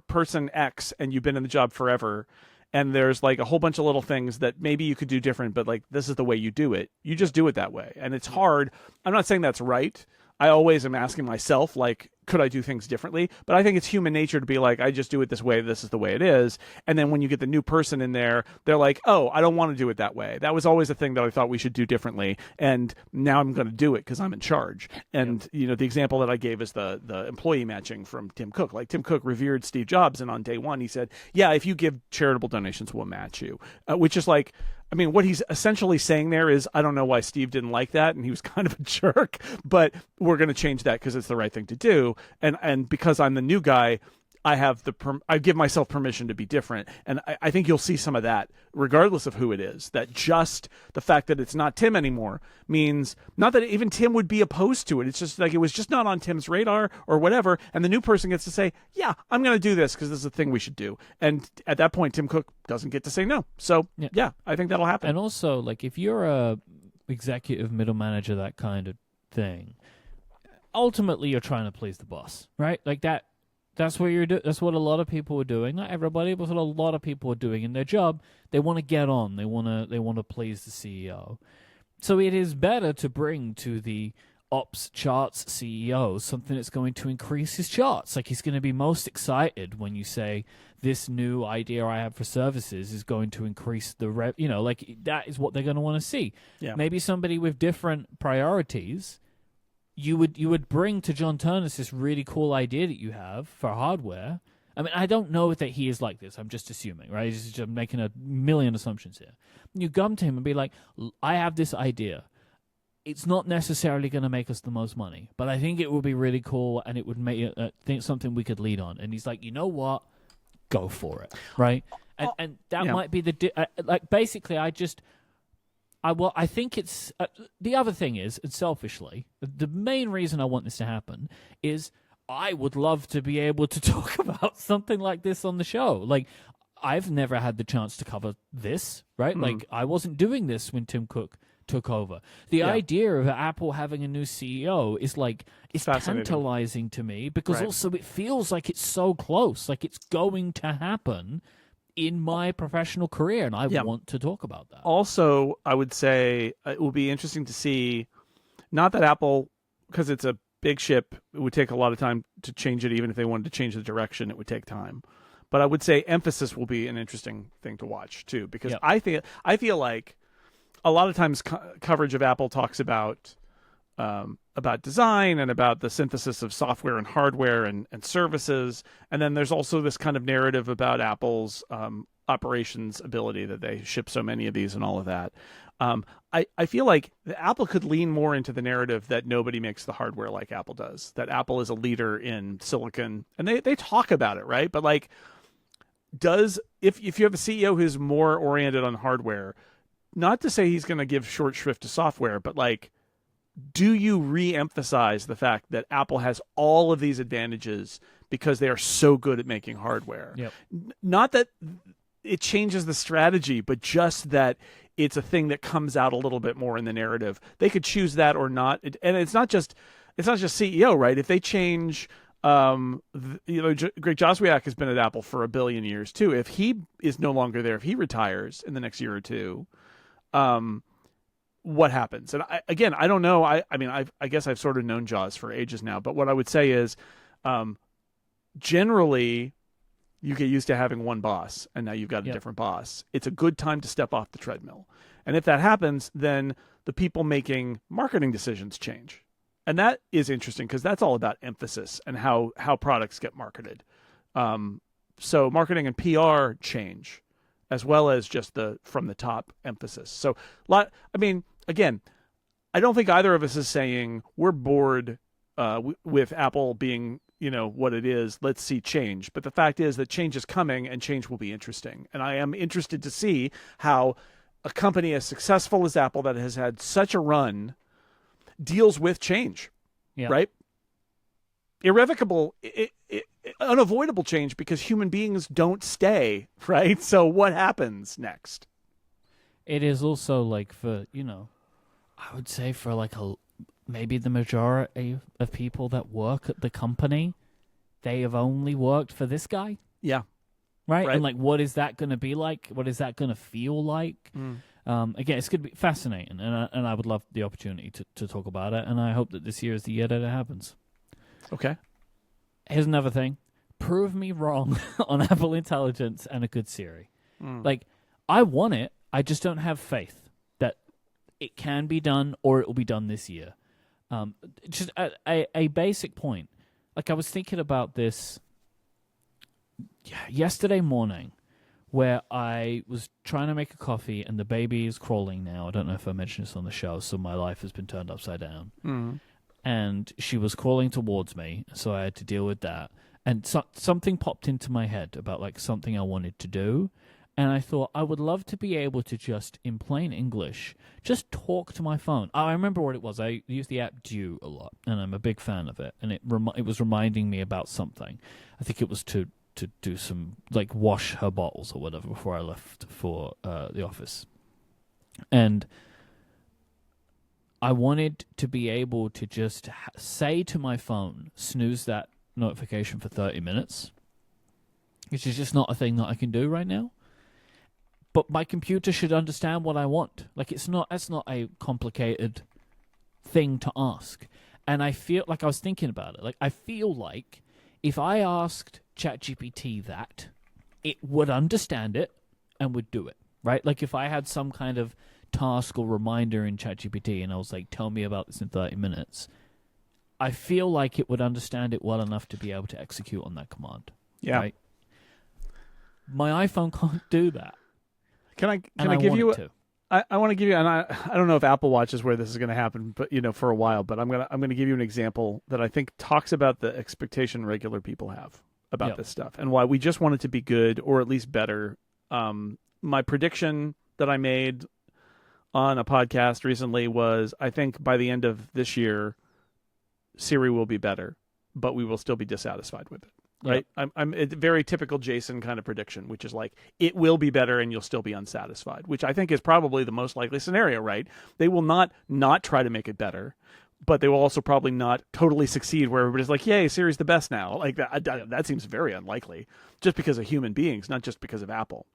person X and you've been in the job forever, and there's like a whole bunch of little things that maybe you could do different, but like, this is the way you do it, you just do it that way. And it's hard. I'm not saying that's right. I always am asking myself, like, could I do things differently? But I think it's human nature to be like, I just do it this way. This is the way it is. And then when you get the new person in there, they're like, oh, I don't want to do it that way. That was always a thing that I thought we should do differently. And now I'm going to do it because I'm in charge. And, the example that I gave is the employee matching from Tim Cook. Like, Tim Cook revered Steve Jobs. And on day one, he said, yeah, if you give charitable donations, we'll match you. Which is like, I mean, what he's essentially saying there is, I don't know why Steve didn't like that, and he was kind of a jerk, but we're going to change that because it's the right thing to do. And because I'm the new guy, I give myself permission to be different. And I think you'll see some of that, regardless of who it is, that just the fact that it's not Tim anymore means not that even Tim would be opposed to it. It's just like, it was just not on Tim's radar or whatever. And the new person gets to say, yeah, I'm going to do this because this is a thing we should do. And at that point, Tim Cook doesn't get to say no. So yeah, I think that'll happen. And also, like, if you're a executive middle manager, that kind of thing, ultimately you're trying to please the boss, right? Like that. That's what that's what a lot of people are doing. Not everybody, but what a lot of people are doing in their job. They want to get on. They want to please the CEO. So it is better to bring to the ops charts CEO something that's going to increase his charts. Like, he's going to be most excited when you say, this new idea I have for services is going to increase the like, that is what they're going to want to see. Yeah. Maybe somebody with different priorities, you would bring to John Turnus this really cool idea that you have for hardware. I mean, I don't know that he is like this. I'm just assuming, right? Just making a million assumptions here. You come to him and be like, I have this idea. It's not necessarily going to make us the most money, but I think it would be really cool, and it would make it something we could lead on. And he's like, you know what? Go for it, right? And that might be like, basically, I think it's the other thing is, and selfishly, the main reason I want this to happen is I would love to be able to talk about something like this on the show. Like, I've never had the chance to cover this, right? Like, I wasn't doing this when Tim Cook took over. The idea of Apple having a new CEO is tantalizing to me, because also it feels like it's so close, like it's going to happen in my professional career, and I want to talk about that. Also, I would say it will be interesting to see, not that Apple, because it's a big ship, it would take a lot of time to change it. Even if they wanted to change the direction, it would take time. But I would say emphasis will be an interesting thing to watch too, because I feel like a lot of times coverage of Apple talks about design and about the synthesis of software and hardware and services. And then there's also this kind of narrative about Apple's operations ability, that they ship so many of these and all of that. I feel like Apple could lean more into the narrative that nobody makes the hardware like Apple does, that Apple is a leader in silicon. And they talk about it, right? But like, if you have a CEO who's more oriented on hardware, not to say he's going to give short shrift to software, but like, do you re-emphasize the fact that Apple has all of these advantages because they are so good at making hardware? Yep. Not that it changes the strategy, but just that it's a thing that comes out a little bit more in the narrative. They could choose that or not. And it's not just CEO, right? If they change, Greg Joswiak has been at Apple for 1 billion years too. If he is no longer there, if he retires in the next year or two, what happens? And I don't know. I guess I've sort of known Jaws for ages now, but what I would say is, generally, you get used to having one boss, and now you've got a different boss. It's a good time to step off the treadmill. And if that happens, then the people making marketing decisions change. And that is interesting, because that's all about emphasis and how products get marketed. So marketing and PR change, as well as just the from the top emphasis. So, again, I don't think either of us is saying we're bored with Apple being, what it is. Let's see change. But the fact is that change is coming, and change will be interesting. And I am interested to see how a company as successful as Apple, that has had such a run, deals with change, right? Irrevocable, unavoidable change, because human beings don't stay, right? So what happens next? It is also like for, I would say for like maybe the majority of people that work at the company, they have only worked for this guy. Yeah. Right? And like, what is that going to be like? What is that going to feel like? Again, it's going to be fascinating, and I would love the opportunity to talk about it, and I hope that this year is the year that it happens. Okay. Here's another thing. Prove me wrong on Apple Intelligence and a good Siri. Like, I want it. I just don't have faith that it can be done, or it will be done this year. Just a basic point. Like, I was thinking about this yesterday morning, where I was trying to make a coffee, and the baby is crawling now. I don't know if I mentioned this on the show, so my life has been turned upside down. And she was crawling towards me, so I had to deal with that. And something popped into my head about like something I wanted to do. And I thought I would love to be able to just, in plain English, just talk to my phone. I remember what it was. I use the app Dew a lot, and I'm a big fan of it. And it was reminding me about something. I think it was to do some, like, wash her bottles or whatever before I left for the office. And I wanted to be able to just say to my phone, snooze that notification for 30 minutes, which is just not a thing that I can do right now. But my computer should understand what I want. Like, that's not a complicated thing to ask. And I feel like I was thinking about it. Like, I feel like if I asked ChatGPT that, it would understand it and would do it, right? Like, if I had some kind of task or reminder in ChatGPT and I was like, tell me about this in 30 minutes, I feel like it would understand it well enough to be able to execute on that command. Yeah. Right? My iPhone can't do that. Can I give you to. I want to give you, and I don't know if Apple Watch is where this is going to happen, but for a while. But I'm gonna give you an example that I think talks about the expectation regular people have about this stuff and why we just want it to be good or at least better. My prediction that I made on a podcast recently was I think by the end of this year, Siri will be better, but we will still be dissatisfied with it. Right. Yep. I'm a very typical Jason kind of prediction, which is like, it will be better and you'll still be unsatisfied, which I think is probably the most likely scenario, right? They will not try to make it better, but they will also probably not totally succeed where everybody's like, yay, Siri's the best now. Like that seems very unlikely just because of human beings, not just because of Apple.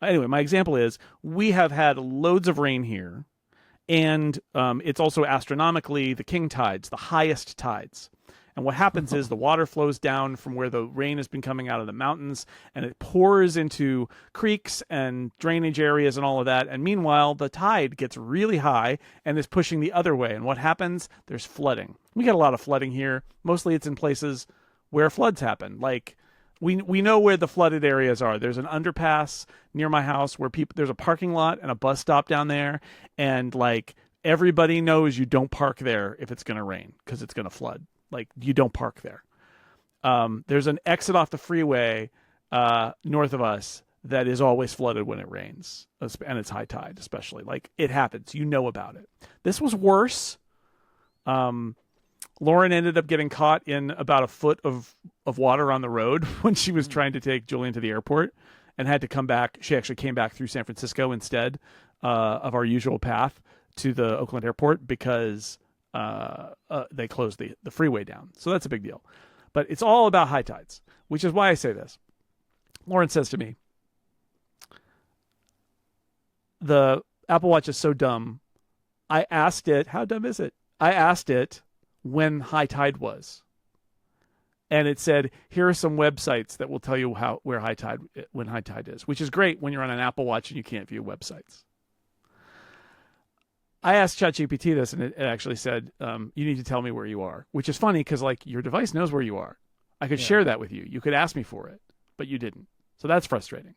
Anyway, my example is we have had loads of rain here, and it's also astronomically the king tides, the highest tides. And what happens is the water flows down from where the rain has been coming out of the mountains, and it pours into creeks and drainage areas and all of that. And meanwhile, the tide gets really high and is pushing the other way. And what happens? There's flooding. We get a lot of flooding here. Mostly it's in places where floods happen. Like we know where the flooded areas are. There's an underpass near my house where there's a parking lot and a bus stop down there. And like everybody knows you don't park there if it's going to rain because it's going to flood. Like, you don't park there. There's an exit off the freeway north of us that is always flooded when it rains, and it's high tide especially. Like, it happens. You know about it. This was worse. Lauren ended up getting caught in about a foot of water on the road when she was trying to take Julian to the airport and had to come back. She actually came back through San Francisco instead of our usual path to the Oakland airport because they closed the freeway down. So that's a big deal. But it's all about high tides, which is why I say this. Lauren says to me, the Apple Watch is so dumb. I asked it, how dumb is it? I asked it when high tide was. And it said, here are some websites that will tell you when high tide is, which is great when you're on an Apple Watch and you can't view websites. I asked ChatGPT this, and it actually said, you need to tell me where you are, which is funny because, like, your device knows where you are. I could share that with you. You could ask me for it, but you didn't. So that's frustrating.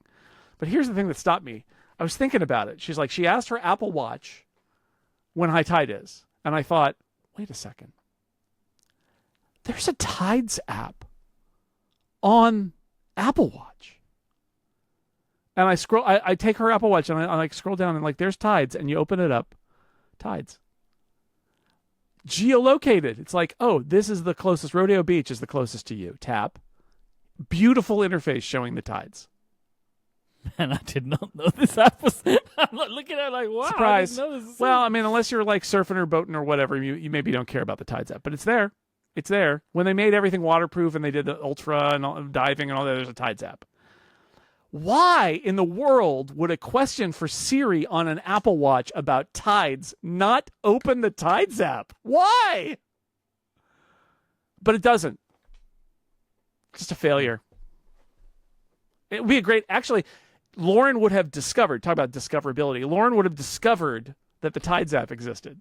But here's the thing that stopped me. I was thinking about it. She's like, she asked her Apple Watch when high tide is. And I thought, wait a second. There's a Tides app on Apple Watch. And I take her Apple Watch and I like scroll down and like, there's Tides, and you open it up. Tides. Geolocated. It's like, oh, this is the closest. Rodeo Beach is the closest to you. Tap. Beautiful interface showing the tides. Man, I did not know this app was. I'm looking at it like, wow. Surprise. I didn't know this. Well, I mean, unless you're like surfing or boating or whatever, you maybe don't care about the Tides app, but it's there. It's there. When they made everything waterproof and they did the ultra and all, diving and all that, there's a Tides app. Why in the world would a question for Siri on an Apple Watch about tides not open the Tides app? Why? But it doesn't. Just a failure. It would be a great... Actually, Lauren would have discovered... Talk about discoverability. Lauren would have discovered that the Tides app existed.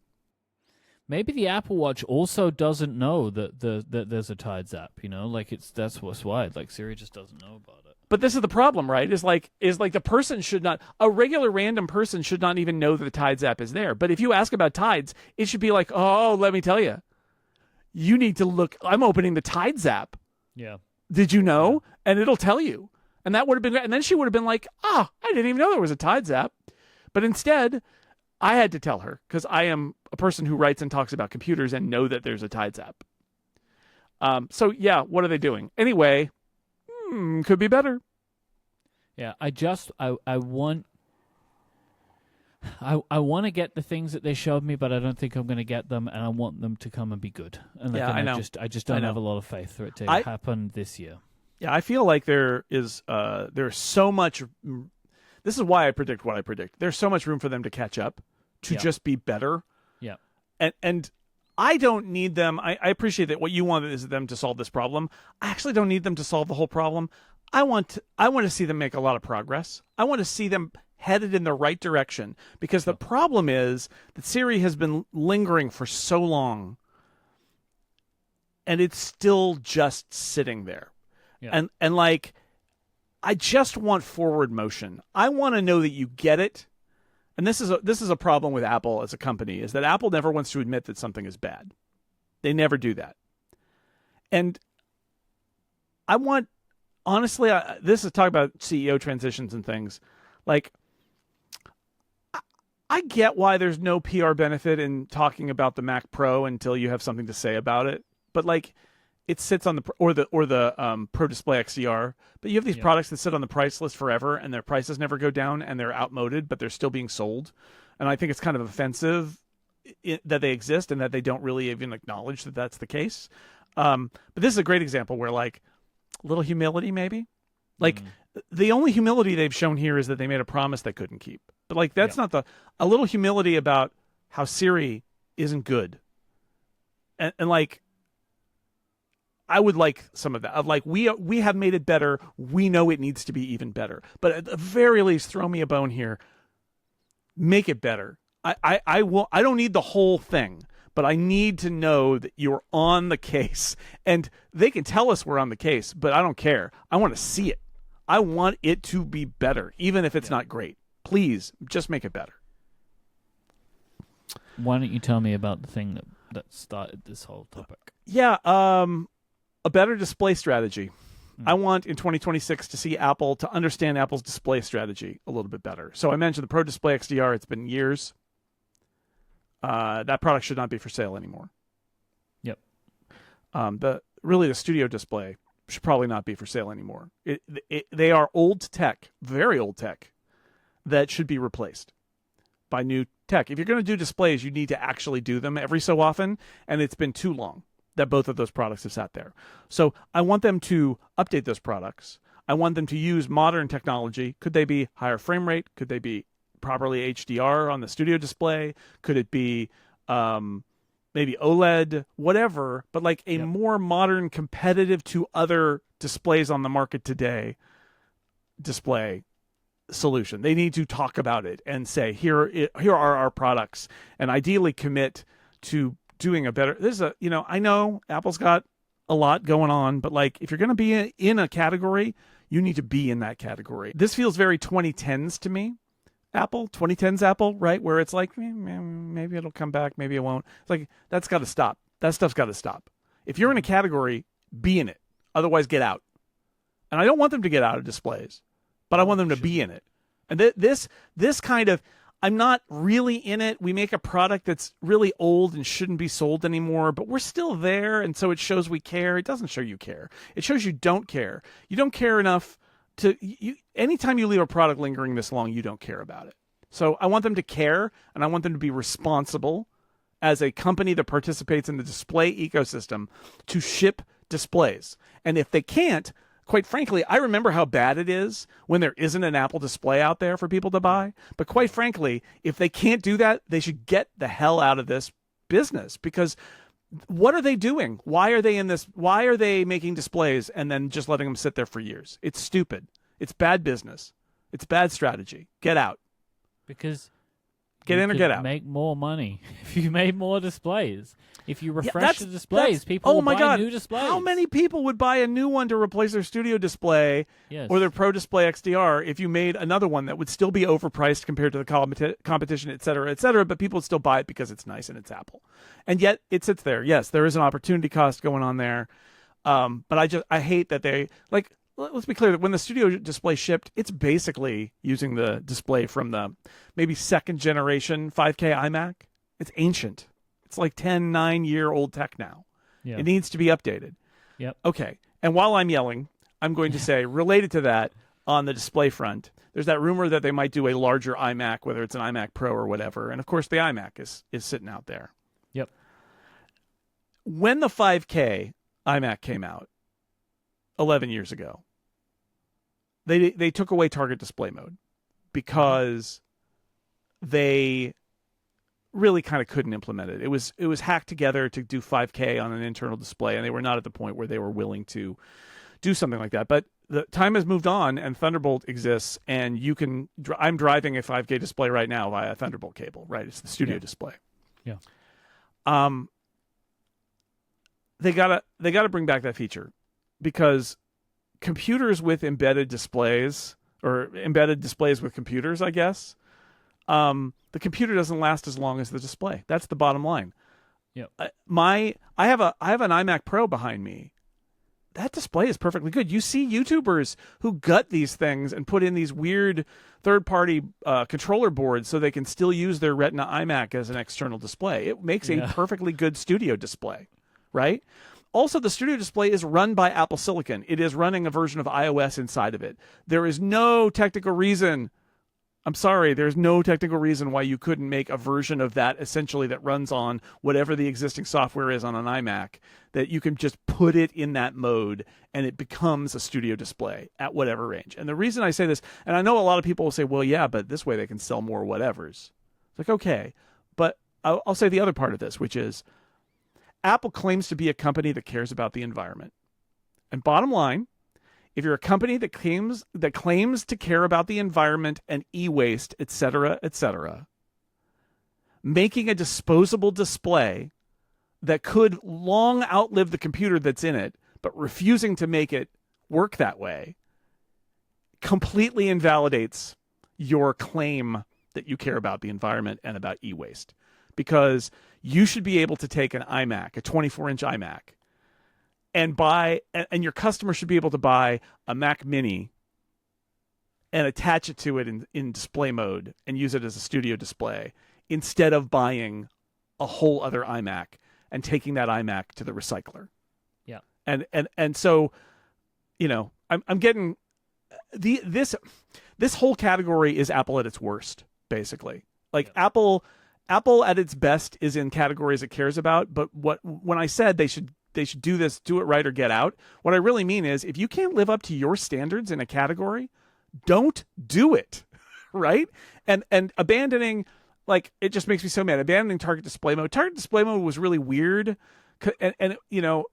Maybe the Apple Watch also doesn't know that there's a Tides app, you know? Like, that's what's why. Like, Siri just doesn't know about it. But this is the problem, right? Is like the person should not, a regular random person should not even know that the Tides app is there. But if you ask about tides, it should be like, oh, let me tell you, you need to look. I'm opening the Tides app. Yeah. Did you know? Yeah. And it'll tell you. And that would have been great. And then she would have been like, I didn't even know there was a Tides app. But instead, I had to tell her because I am a person who writes and talks about computers and know that there's a Tides app. So yeah, what are they doing? Anyway, could be better. Yeah, I want to get the things that they showed me, but I don't think I'm going to get them, and I want them to come and be good. And yeah, I know. I just don't have a lot of faith for it to happen this year. Yeah, I feel like there's so much. This is why I predict what I predict. There's so much room for them to catch up, to just be better. Yeah, and I don't need them. I appreciate that what you want is them to solve this problem. I actually don't need them to solve the whole problem. I want to see them make a lot of progress. I want to see them headed in the right direction, because the problem is that Siri has been lingering for so long and it's still just sitting there. Yeah. And like, I just want forward motion. I want to know that you get it. And this is a problem with Apple as a company, is that Apple never wants to admit that something is bad. They never do that. And I want, honestly, this is talk about CEO transitions and things. Like, I get why there's no PR benefit in talking about the Mac Pro until you have something to say about it. But like, it sits on the Pro Display XDR. But you have these products that sit on the price list forever, and their prices never go down, and they're outmoded, but they're still being sold. And I think it's kind of offensive that they exist and that they don't really even acknowledge that that's the case. But this is a great example where, like, a little humility, maybe. Like, the only humility they've shown here is that they made a promise they couldn't keep. But like, that's not a little humility about how Siri isn't good. And like, I would like some of that. Of like, we have made it better. We know it needs to be even better. But at the very least, throw me a bone here. Make it better. I don't need the whole thing, but I need to know that you're on the case. And they can tell us we're on the case, but I don't care. I want to see it. I want it to be better, even if it's not great. Please, just make it better. Why don't you tell me about the thing that started this whole topic? Yeah, a better display strategy. I want in 2026 to see Apple, to understand Apple's display strategy a little bit better. So I mentioned the Pro Display XDR. It's been years. That product should not be for sale anymore. Yep. The Studio Display should probably not be for sale anymore. They are old tech, very old tech, that should be replaced by new tech. If you're going to do displays, you need to actually do them every so often, and it's been too long that both of those products have sat there. So I want them to update those products. I want them to use modern technology. Could they be higher frame rate? Could they be properly HDR on the Studio Display? Could it be maybe OLED, whatever, but like a more modern, competitive to other displays on the market today display solution? They need to talk about it and say, here are our products, and ideally commit to doing a better. This is I know Apple's got a lot going on, but like, if you're going to be in a category, you need to be in that category. This feels very 2010s to me. 2010s Apple, right? Where it's like, maybe it'll come back, maybe it won't. It's like, that's got to stop. That stuff's got to stop. If you're in a category, be in it. Otherwise, get out. And I don't want them to get out of displays, but I want them to be in it. And this kind of, I'm not really in it. We make a product that's really old and shouldn't be sold anymore, but we're still there, and so it shows we care. It doesn't show you care. It shows you don't care. You don't care enough to... anytime you leave a product lingering this long, you don't care about it. So I want them to care, and I want them to be responsible as a company that participates in the display ecosystem to ship displays. And if they can't, quite frankly, I remember how bad it is when there isn't an Apple display out there for people to buy. But quite frankly, if they can't do that, they should get the hell out of this business, because what are they doing? Why are they in this? Why are they making displays and then just letting them sit there for years? It's stupid. It's bad business. It's bad strategy. Get out. Because get in or get out. Make more money if you made more displays. If you refresh the displays, people will buy new displays. How many people would buy a new one to replace their Studio Display or their Pro Display XDR if you made another one that would still be overpriced compared to the competition, et cetera, but people would still buy it because it's nice and it's Apple. And yet it sits there. Yes, there is an opportunity cost going on there. But I hate that they, like, let's be clear that when the Studio Display shipped, it's basically using the display from the maybe second generation 5K iMac. It's ancient. It's like 9-year-old tech now. Yeah. It needs to be updated. Yep. Okay. And while I'm yelling, I'm going to say, related to that, on the display front, there's that rumor that they might do a larger iMac, whether it's an iMac Pro or whatever. And of course, the iMac is sitting out there. Yep. When the 5K iMac came out 11 years ago, they took away target display mode because they really kind of couldn't implement it. It was hacked together to do 5K on an internal display, and they were not at the point where they were willing to do something like that. But the time has moved on, and Thunderbolt exists, and you can. I'm driving a 5K display right now via a Thunderbolt cable. Right, it's the studio display. Yeah. They gotta bring back that feature, because computers with embedded displays, or embedded displays with computers, I guess. The computer doesn't last as long as the display. That's the bottom line. Yeah. I have an iMac Pro behind me. That display is perfectly good. You see YouTubers who gut these things and put in these weird third-party controller boards so they can still use their Retina iMac as an external display. It makes a perfectly good studio display, right? Also, the studio display is run by Apple Silicon. It is running a version of iOS inside of it. There is no technical reason. I'm sorry, there's no technical reason why you couldn't make a version of that essentially that runs on whatever the existing software is on an iMac, that you can just put it in that mode and it becomes a studio display at whatever range. And the reason I say this, and I know a lot of people will say, well, yeah, but this way they can sell more whatevers. It's like, okay, but I'll say the other part of this, which is Apple claims to be a company that cares about the environment. And bottom line, if you're a company that claims to care about the environment and e-waste, et cetera, making a disposable display that could long outlive the computer that's in it, but refusing to make it work that way, completely invalidates your claim that you care about the environment and about e-waste. Because you should be able to take an iMac, a 24-inch iMac, and your customer should be able to buy a Mac Mini and attach it to it in display mode and use it as a studio display, instead of buying a whole other iMac and taking that iMac to the recycler. Yeah. And so, I'm getting this whole category is Apple at its worst, basically. Like, Apple at its best is in categories it cares about, but when I said they should do this, do it right or get out, what I really mean is, if you can't live up to your standards in a category, don't do it, right? And abandoning, like, it just makes me so mad. Abandoning target display mode. Target display mode was really weird, and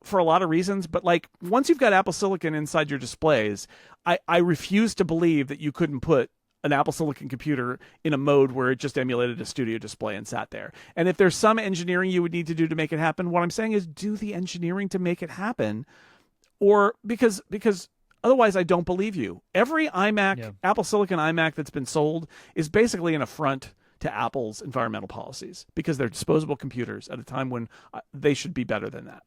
for a lot of reasons, but like, once you've got Apple Silicon inside your displays, I refuse to believe that you couldn't put an Apple Silicon computer in a mode where it just emulated a studio display and sat there. And if there's some engineering you would need to do to make it happen, what I'm saying is, do the engineering to make it happen, or because otherwise I don't believe you. Every iMac, Apple Silicon iMac that's been sold is basically an affront to Apple's environmental policies, because they're disposable computers at a time when they should be better than that.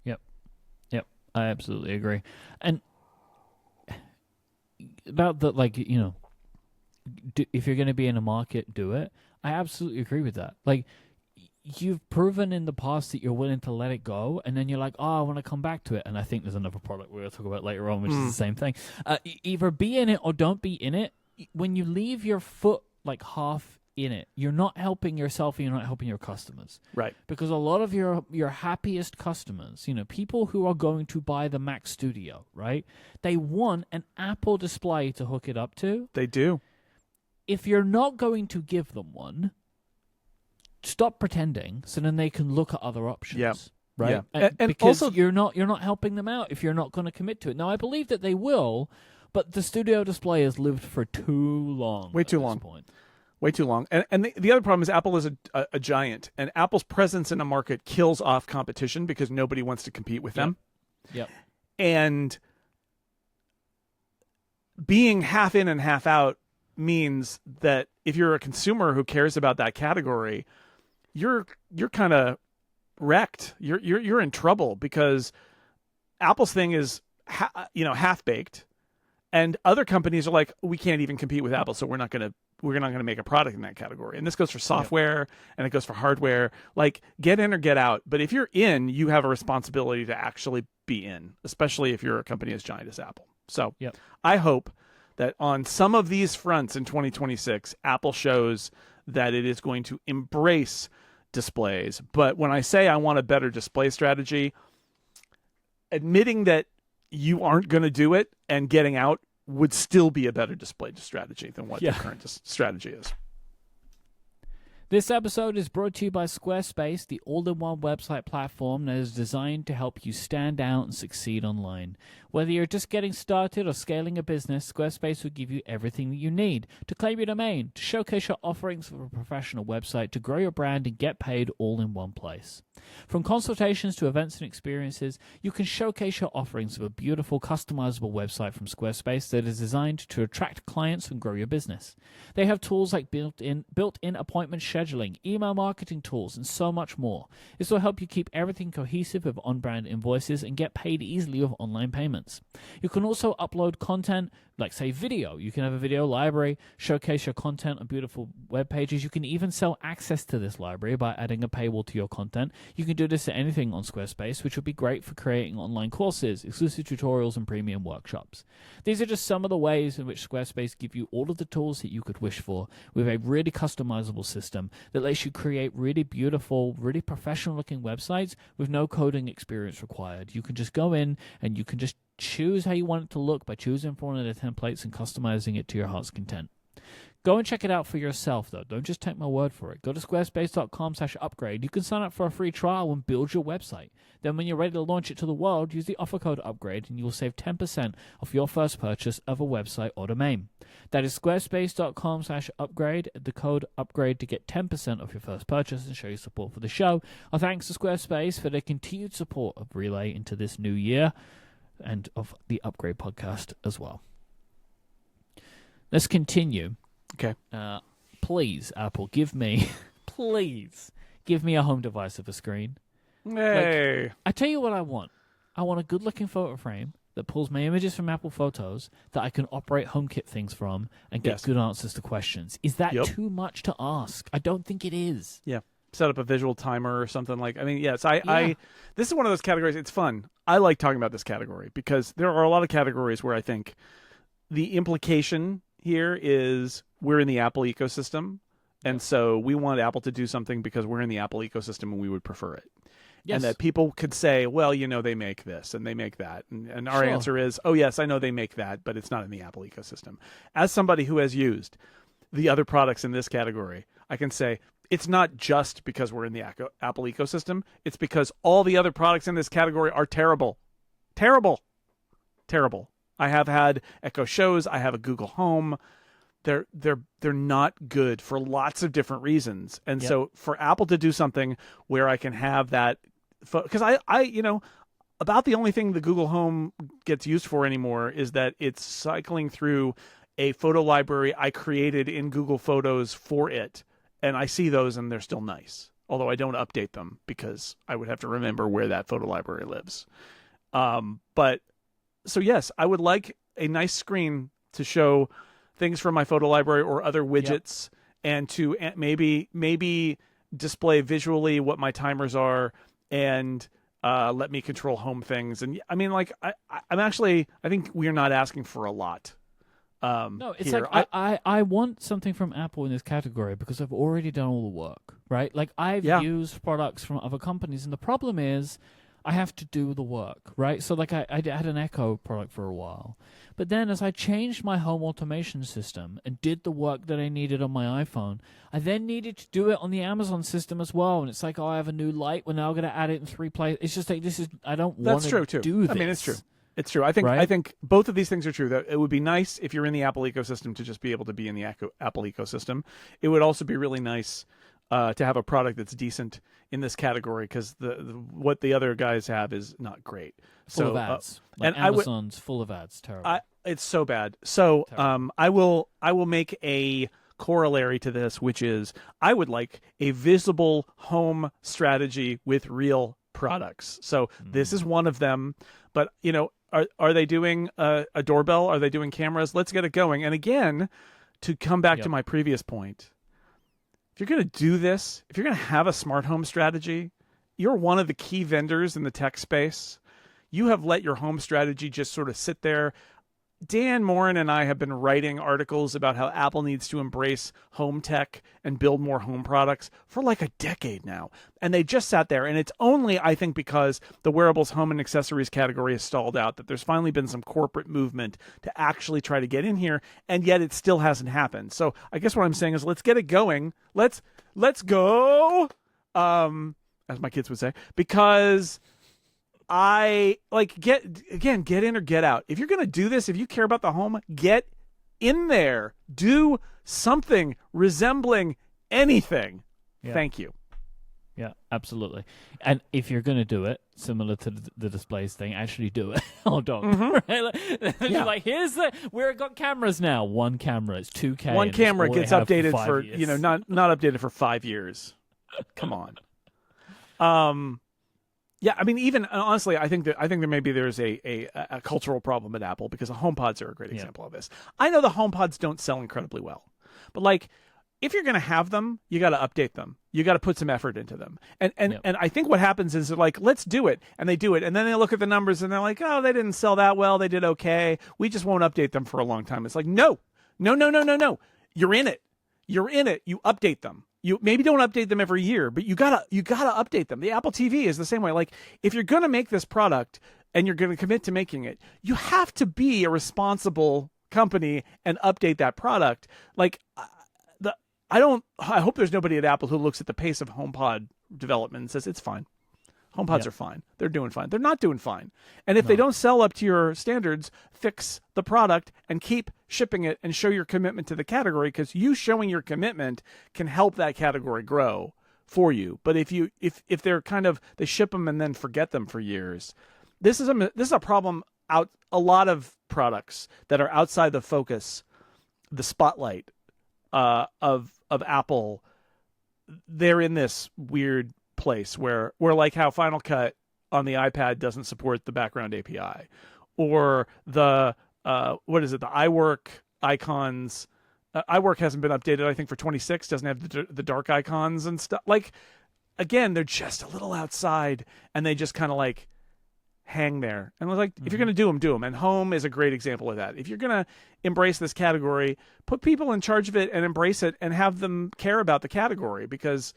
Yep. I absolutely agree. And about the, like, if you're going to be in a market, do it. I absolutely agree with that. Like, you've proven in the past that you're willing to let it go, and then you're like, oh, I want to come back to it. And I think there's another product we're going to talk about later on, which is the same thing. Either be in it or don't be in it. When you leave your foot like half in it, you're not helping yourself and you're not helping your customers. Right. Because a lot of your happiest customers, people who are going to buy the Mac Studio, right? They want an Apple display to hook it up to. They do. If you're not going to give them one, stop pretending, so then they can look at other options. Yeah. Right? Yeah. And because also, you're not helping them out if you're not going to commit to it. Now, I believe that they will, but the studio display has lived for too long. Way too long. Way too long. And the other problem is Apple is a giant, and Apple's presence in a market kills off competition because nobody wants to compete with them. Yep. And being half in and half out means that if you're a consumer who cares about that category, you're kind of wrecked. You're in trouble, because Apple's thing is half baked, and other companies are like, we can't even compete with Apple, so we're not going to make a product in that category. And this goes for software and it goes for hardware. Like, get in or get out. But if you're in, you have a responsibility to actually be in, especially if you're a company as giant as Apple. So I hope that on some of these fronts in 2026, Apple shows that it is going to embrace displays. But when I say I want a better display strategy, admitting that you aren't going to do it and getting out would still be a better display strategy than what the current strategy is. This episode is brought to you by Squarespace, the all-in-one website platform that is designed to help you stand out and succeed online. Whether you're just getting started or scaling a business, Squarespace will give you everything that you need to claim your domain, to showcase your offerings for a professional website, to grow your brand and get paid all in one place. From consultations to events and experiences, you can showcase your offerings with a beautiful, customizable website from Squarespace that is designed to attract clients and grow your business. They have tools like built-in appointment scheduling, email marketing tools, and so much more. This will help you keep everything cohesive with on-brand invoices and get paid easily with online payments. You can also upload content, like say video. You can have a video library, showcase your content on beautiful web pages. You can even sell access to this library by adding a paywall to your content. You can do this to anything on Squarespace, which would be great for creating online courses, exclusive tutorials, and premium workshops. These are just some of the ways in which Squarespace give you all of the tools that you could wish for with a really customizable system that lets you create really beautiful, really professional-looking websites with no coding experience required. You can just go in and you can just choose how you want it to look by choosing from one of the templates and customizing it to your heart's content. Go and check it out for yourself, though. Don't just take my word for it. Go to squarespace.com/upgrade. You can sign up for a free trial and build your website. Then when you're ready to launch it to the world, use the offer code UPGRADE and you will save 10% off your first purchase of a website or domain. That is squarespace.com/upgrade, the code UPGRADE to get 10% off your first purchase and show your support for the show. Our thanks to Squarespace for their continued support of Relay into this new year and of the Upgrade podcast as well. Let's continue. Okay. Please, Apple, please give me a home device with a screen. Hey. I tell you what I want. I want a good-looking photo frame that pulls my images from Apple Photos that I can operate HomeKit things from and get good answers to questions. Is that too much to ask? I don't think it is. Yeah. Set up a visual timer or something like. I mean, yes. This is one of those categories. It's fun. I like talking about this category because there are a lot of categories where I think the implication here is we're in the Apple ecosystem, and so we want Apple to do something because we're in the Apple ecosystem and we would prefer it. Yes. And that people could say, well, they make this and they make that. And our answer is, oh, yes, I know they make that, but it's not in the Apple ecosystem. As somebody who has used the other products in this category, I can say it's not just because we're in the Apple ecosystem. It's because all the other products in this category are terrible. Terrible. Terrible. I have had Echo Shows. I have a Google Home. They're not good for lots of different reasons. And so for Apple to do something where I can have that, because I about the only thing the Google Home gets used for anymore is that it's cycling through a photo library I created in Google Photos for it. And I see those and they're still nice. Although I don't update them because I would have to remember where that photo library lives. But so yes, I would like a nice screen to show things from my photo library or other widgets and to maybe display visually what my timers are and let me control home things. And I mean, like, I think we're not asking for a lot. No, it's here. Like I want something from Apple in this category because I've already done all the work, right? Like I've used products from other companies, and the problem is I have to do the work, right? So like I had an Echo product for a while, but then as I changed my home automation system and did the work that I needed on my iPhone, I then needed to do it on the Amazon system as well. And it's like, oh, I have a new light. We're now going to add it in 3 places. It's just like I don't want to do this. I mean, it's true. It's true. I think both of these things are true. That it would be nice if you're in the Apple ecosystem to just be able to be in the Apple ecosystem. It would also be really nice to have a product that's decent in this category because what the other guys have is not great. Full of ads. Like Amazon's full of ads. Terrible. It's so bad. So I will make a corollary to this, which is I would like a visible home strategy with real products. So this is one of them. But are they doing a doorbell? Are they doing cameras? Let's get it going. And again, to come back to my previous point, if you're going to do this, if you're going to have a smart home strategy, you're one of the key vendors in the tech space. You have let your home strategy just sort of sit there Dan Morin and I have been writing articles about how Apple needs to embrace home tech and build more home products for like a decade now. And they just sat there. And it's only, I think, because the wearables, home, and accessories category has stalled out that there's finally been some corporate movement to actually try to get in here. And yet it still hasn't happened. So I guess what I'm saying is let's get it going. Let's go, as my kids would say, because I like get in or get out. If you're going to do this, if you care about the home, get in there. Do something resembling anything. Yeah. Thank you. Yeah, absolutely. And if you're going to do it, similar to the displays thing, actually do it. Oh, don't. Mm-hmm. Right? Like, we've got cameras now. One camera. It's 2K. One camera gets updated for not updated for 5 years. Come on. Yeah, I mean, even honestly, I think there's a cultural problem at Apple because the HomePods are a great example of this. I know the HomePods don't sell incredibly well, but like, if you're going to have them, you got to update them. You got to put some effort into them. And I think what happens is they're like, let's do it, and they do it, and then they look at the numbers and they're like, oh, they didn't sell that well. They did okay. We just won't update them for a long time. It's like, no. You're in it. You update them. You maybe don't update them every year, but you gotta update them. The Apple TV is the same way. Like, if you're gonna make this product and you're gonna commit to making it, you have to be a responsible company and update that product. Like, I hope there's nobody at Apple who looks at the pace of HomePod development and says it's fine. HomePods are fine. They're doing fine. They're not doing fine. And if they don't sell up to your standards, fix the product and keep shipping it and show your commitment to the category, because you showing your commitment can help that category grow for you. But if they're kind of, they ship them and then forget them for years, this is a problem out a lot of products that are outside the focus, the spotlight of Apple. They're in this weird place where like how Final Cut on the iPad doesn't support the background API, or the the iWork icons. iWork hasn't been updated, I think, for 26. Doesn't have the dark icons and stuff. Like, again, they're just a little outside, and they just kind of like hang there. And like, if you're going to do them. And home is a great example of that. If you're going to embrace this category, put people in charge of it and embrace it, and have them care about the category, because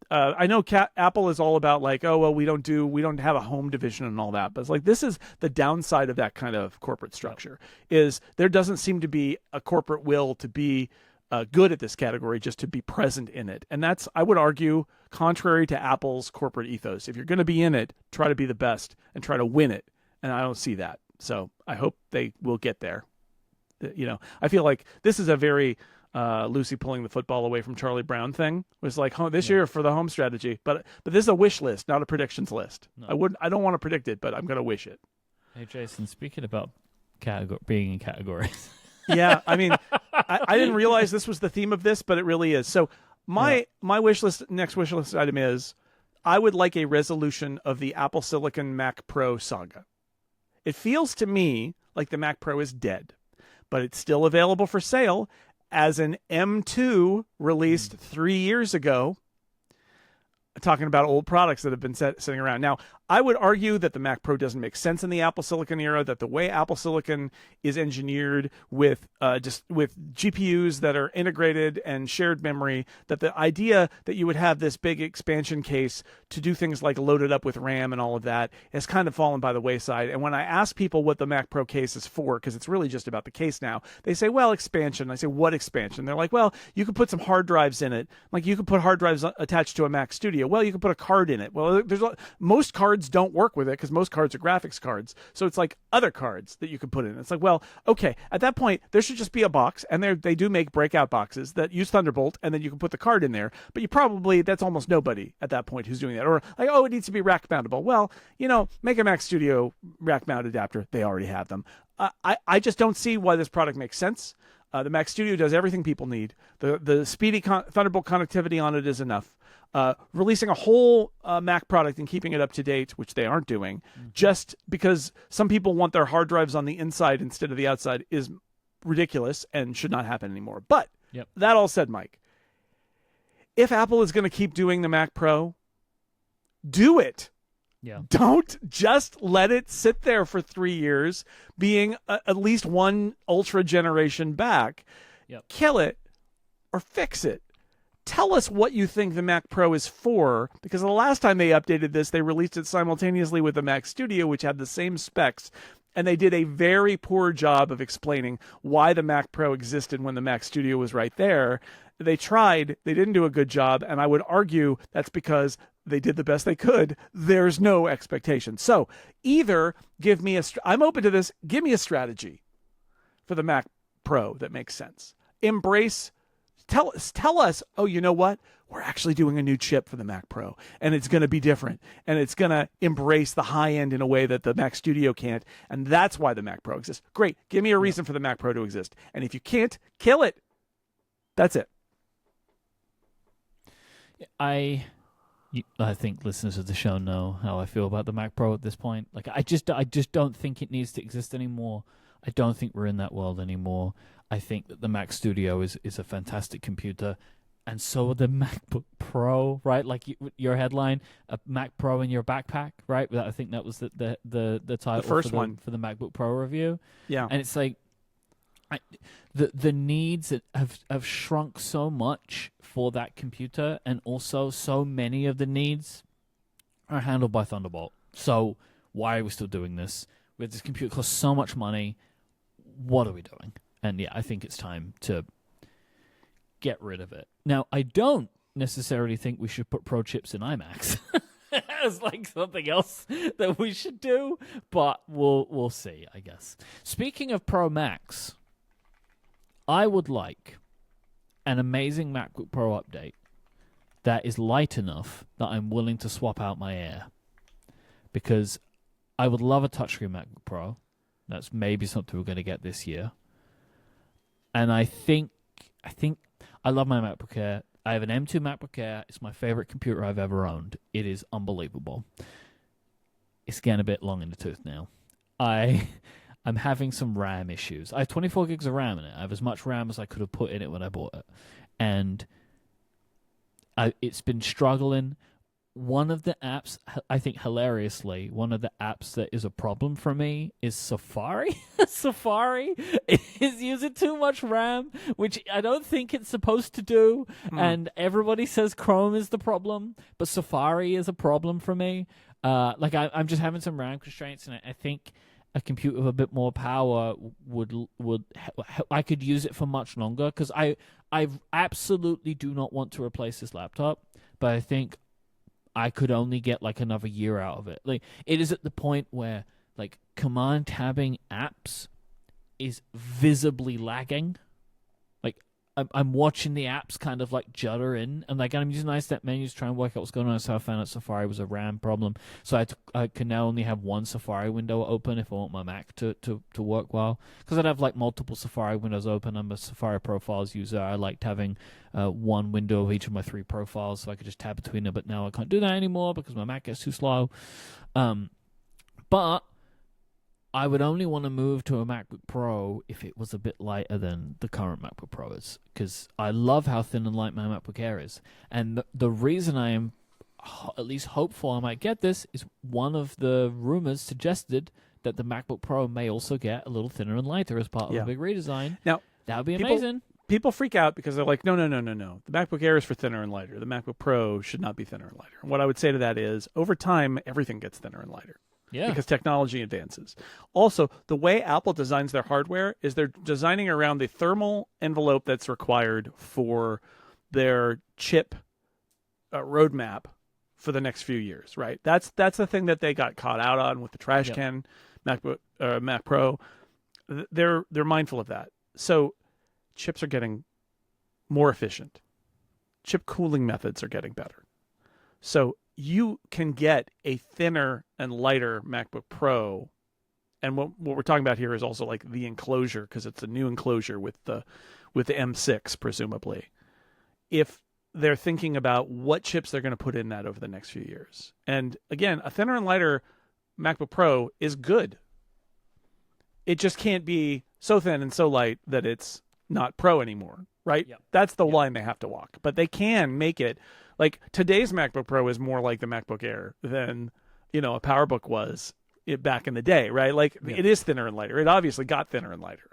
I know Apple is all about like, oh, well, we don't have a home division and all that. But it's like, this is the downside of that kind of corporate structure, is there doesn't seem to be a corporate will to be good at this category, just to be present in it. And that's, I would argue, contrary to Apple's corporate ethos. If you're going to be in it, try to be the best and try to win it. And I don't see that. So I hope they will get there. I feel like this is a very Lucy pulling the football away from Charlie Brown thing. It was like, this year for the home strategy, but this is a wish list, not a predictions list. No. I don't want to predict it, but I'm going to wish it. Hey Jason, speaking about being in categories. Yeah, I mean, I didn't realize this was the theme of this, but it really is. So my next wish list item is, I would like a resolution of the Apple Silicon Mac Pro saga. It feels to me like the Mac Pro is dead, but it's still available for sale as an M2 released 3 years ago, talking about old products that have been sitting around. Now, I would argue that the Mac Pro doesn't make sense in the Apple Silicon era, that the way Apple Silicon is engineered with GPUs that are integrated and shared memory, that the idea that you would have this big expansion case to do things like load it up with RAM and all of that has kind of fallen by the wayside. And when I ask people what the Mac Pro case is for, because it's really just about the case now, they say, well, expansion. I say, what expansion? They're like, well, you could put some hard drives in it. Like, you could put hard drives attached to a Mac Studio. Well, you can put a card in it. Well, most cards don't work with it, because most cards are graphics cards. So it's like other cards that you can put in. It's like, well, okay, at that point, there should just be a box, and they do make breakout boxes that use Thunderbolt, and then you can put the card in there. But that's almost nobody at that point who's doing that. Or like, oh, it needs to be rack mountable. Well, make a Mac Studio rack mount adapter. They already have them. I just don't see why this product makes sense. The Mac Studio does everything people need. The speedy Thunderbolt connectivity on it is enough. Releasing a whole Mac product and keeping it up to date, which they aren't doing, just because some people want their hard drives on the inside instead of the outside, is ridiculous and should not happen anymore. But that all said, Mike, if Apple is going to keep doing the Mac Pro, do it. Yeah. Don't just let it sit there for 3 years, being at least one Ultra generation back. Yep. Kill it or fix it. Tell us what you think the Mac Pro is for, because the last time they updated this, they released it simultaneously with the Mac Studio, which had the same specs, and they did a very poor job of explaining why the Mac Pro existed when the Mac Studio was right there. They tried, they didn't do a good job, and I would argue that's because they did the best they could. There's no expectation. So either give me I'm open to this, give me a strategy for the Mac Pro that makes sense. Tell us, oh, you know what? We're actually doing a new chip for the Mac Pro, and it's going to be different, and it's going to embrace the high end in a way that the Mac Studio can't, and that's why the Mac Pro exists. Great. Give me a reason for the Mac Pro to exist. And if you can't, kill it. That's it. I think listeners of the show know how I feel about the Mac Pro at this point. Like, I just don't think it needs to exist anymore. I don't think we're in that world anymore. I think that the Mac Studio is a fantastic computer, and so are the MacBook Pro, right? Like your headline, a Mac Pro in your backpack, right? I think that was the title, the first one for the MacBook Pro review. Yeah, and it's like the needs have shrunk so much for that computer, and also so many of the needs are handled by Thunderbolt. So why are we still doing this? We have this computer costs so much money. What are we doing? And yeah, I think it's time to get rid of it. Now, I don't necessarily think we should put Pro chips in iMacs as like something else that we should do, but we'll see, I guess. Speaking of Pro Macs, I would like an amazing MacBook Pro update that is light enough that I'm willing to swap out my Air, because I would love a touchscreen MacBook Pro. That's maybe something we're going to get this year. And I think I love my MacBook Air. I have an M2 MacBook Air. It's my favorite computer I've ever owned. It is unbelievable. It's getting a bit long in the tooth now. I'm having some RAM issues. I have 24 gigs of RAM in it. I have as much RAM as I could have put in it when I bought it. And it's been struggling. One of the apps, I think hilariously, one of the apps that is a problem for me is Safari. Safari is using too much RAM, which I don't think it's supposed to do. And everybody says Chrome is the problem, but Safari is a problem for me. I'm just having some RAM constraints, and I think a computer with a bit more power would I could use it for much longer, because I absolutely do not want to replace this laptop, but I think I could only get like another year out of it. Like, it is at the point where like command tabbing apps is visibly lagging. Like I'm watching the apps kind of like judder in, and like I'm using iStep menus to try and work out what's going on. So I found out Safari was a RAM problem. So I can now only have one Safari window open if I want my Mac to work well. Because I'd have like multiple Safari windows open. I'm a Safari profiles user. I liked having one window of each of my 3 profiles, so I could just tab between them. But now I can't do that anymore because my Mac gets too slow. But I would only want to move to a MacBook Pro if it was a bit lighter than the current MacBook Pro is, because I love how thin and light my MacBook Air is. And the reason I am at least hopeful I might get this is one of the rumors suggested that the MacBook Pro may also get a little thinner and lighter as part of a big redesign. Now, that would be amazing. People freak out because they're like, no. The MacBook Air is for thinner and lighter. The MacBook Pro should not be thinner and lighter. And what I would say to that is, over time, everything gets thinner and lighter. Yeah. Because technology advances. Also, the way Apple designs their hardware is they're designing around the thermal envelope that's required for their chip roadmap for the next few years, right? That's the thing that they got caught out on with the trash can MacBook Mac Pro. They're mindful of that. So chips are getting more efficient. Chip cooling methods are getting better. So you can get a thinner and lighter MacBook Pro, and what we're talking about here is also like the enclosure, because it's a new enclosure with the M6 presumably. If they're thinking about what chips they're going to put in that over the next few years, and again, a thinner and lighter MacBook Pro is good. It just can't be so thin and so light that it's not Pro anymore, right? Yep. That's the line they have to walk, but they can make it. Like, today's MacBook Pro is more like the MacBook Air than a PowerBook was back in the day, right? Like it is thinner and lighter. It obviously got thinner and lighter.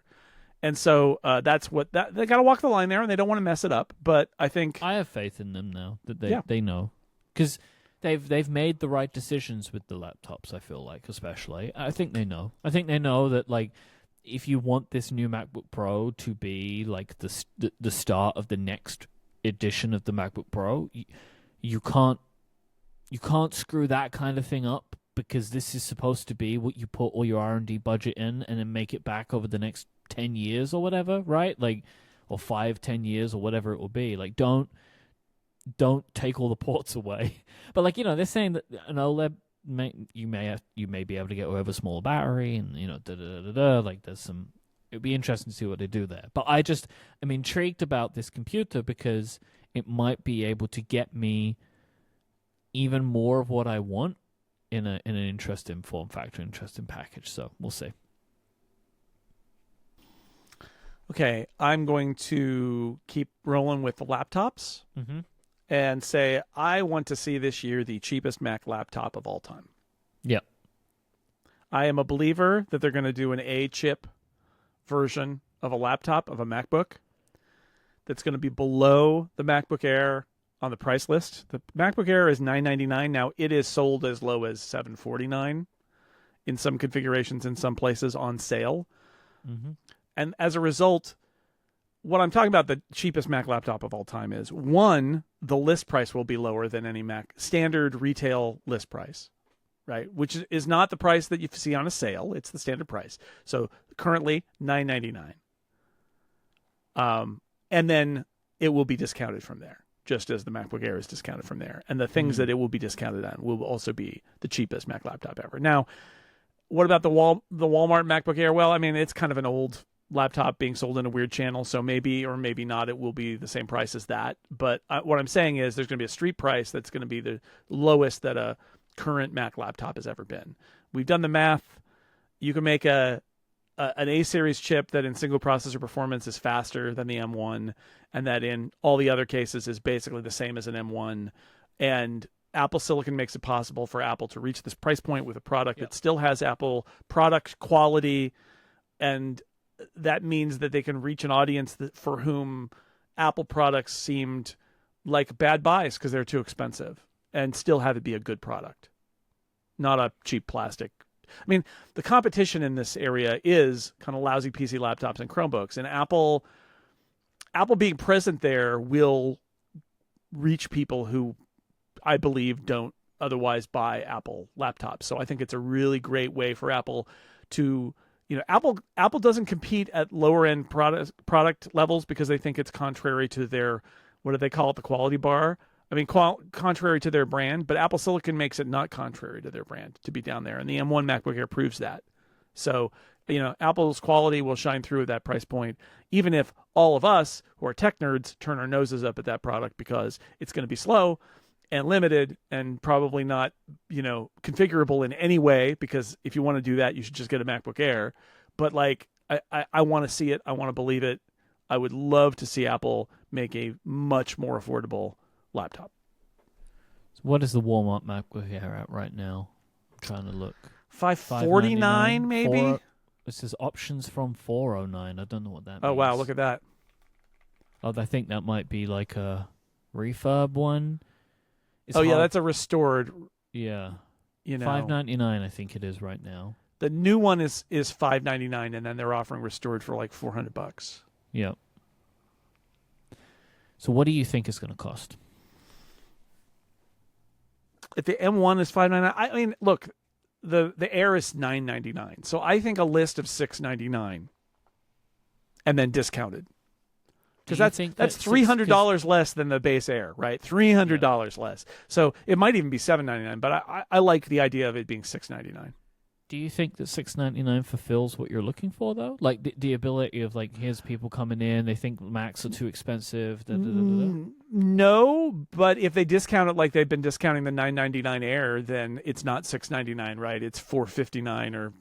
And so that's what they got to walk the line there, and they don't want to mess it up. But I think I have faith in them now that they know, because they've made the right decisions with the laptops. I feel like, especially, I think they know. I think they know that, like, if you want this new MacBook Pro to be like the start of the next edition of the MacBook Pro, you can't screw that kind of thing up, because this is supposed to be what you put all your R&D budget in, and then make it back over the next 10 years or whatever, right? Like, or 5-10 years or whatever it will be. Like, don't take all the ports away. But, like, they're saying that an OLED you may be able to get away with a smaller battery, and like, there's some. It'd be interesting to see what they do there. But I'm intrigued about this computer, because it might be able to get me even more of what I want in an interesting form factor, interesting package. So we'll see. Okay, I'm going to keep rolling with the laptops and say I want to see this year the cheapest Mac laptop of all time. Yep. I am a believer that they're going to do an A-chip version of a laptop, of a MacBook, that's going to be below the MacBook Air on the price list. The MacBook Air is $999. Now, it is sold as low as $749 in some configurations, in some places on sale. Mm-hmm. And as a result, what I'm talking about, the cheapest Mac laptop of all time, is, one, the list price will be lower than any Mac standard retail list price, right? Which is not the price that you see on a sale. It's the standard price. So currently $999. And then it will be discounted from there, just as the MacBook Air is discounted from there. And the things that it will be discounted on will also be the cheapest Mac laptop ever. Now, what about the Walmart MacBook Air? Well, it's kind of an old laptop being sold in a weird channel, so maybe or maybe not it will be the same price as that. But what I'm saying is there's going to be a street price that's going to be the lowest that a current Mac laptop has ever been. We've done the math. You can make an A-series chip that in single processor performance is faster than the M1, and that in all the other cases is basically the same as an M1. And Apple Silicon makes it possible for Apple to reach this price point with a product that still has Apple product quality, and that means that they can reach an audience for whom Apple products seemed like bad buys because they're too expensive, and still have it be a good product, not a cheap plastic. The competition in this area is kind of lousy PC laptops and Chromebooks, and Apple being present there will reach people who I believe don't otherwise buy Apple laptops. So I think it's a really great way for Apple to, Apple doesn't compete at lower end product levels because they think it's contrary to their, what do they call it, the quality bar? Contrary to their brand, but Apple Silicon makes it not contrary to their brand to be down there. And the M1 MacBook Air proves that. So, Apple's quality will shine through at that price point, even if all of us who are tech nerds turn our noses up at that product because it's going to be slow and limited and probably not, configurable in any way, because if you want to do that, you should just get a MacBook Air. But I want to see it. I want to believe it. I would love to see Apple make a much more affordable laptop. So what is the Walmart MacBook Air at right now? I'm trying to look. $549 maybe? It says options from $409. I don't know what that means. Oh, wow. Look at that. Oh, I think that might be like a refurb one. Yeah, that's a restored. Yeah. $599 I think it is right now. The new one is $599, and then they're offering restored for like $400. Yep. So what do you think it's going to cost? If the M1 is $599, look, the Air is $999. So I think a list of $699 and then discounted. Because that's $300 less than the base Air, right? $300 less. So it might even be $799, but I like the idea of it being $699. Do you think that $699 fulfills what you're looking for, though? Like the ability of, like, here's people coming in, they think Macs are too expensive. No, but if they discount it like they've been discounting the $999 Air, then it's not $699, right? It's $459 or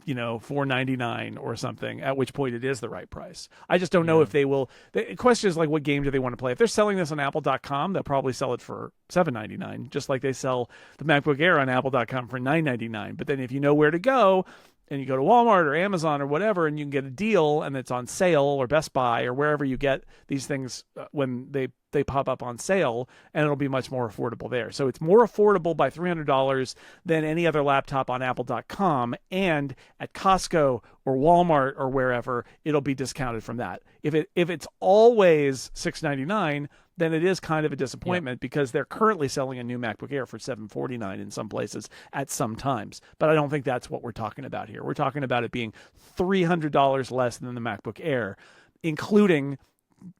$4.99 or something, at which point it is the right price. I just don't know if they will. The question is, like, what game do they want to play? If they're selling this on Apple.com, they'll probably sell it for $7.99, just like they sell the MacBook Air on Apple.com for $9.99. But then if you know where to go, and you go to Walmart or Amazon or whatever, and you can get a deal, and it's on sale, or Best Buy or wherever you get these things when they pop up on sale, and it'll be much more affordable there. So it's more affordable by $300 than any other laptop on Apple.com, and at Costco or Walmart or wherever, it'll be discounted from that. If it's always $699, then it is kind of a disappointment because they're currently selling a new MacBook Air for $749 in some places at some times. But I don't think that's what we're talking about here. We're talking about it being $300 less than the MacBook Air, including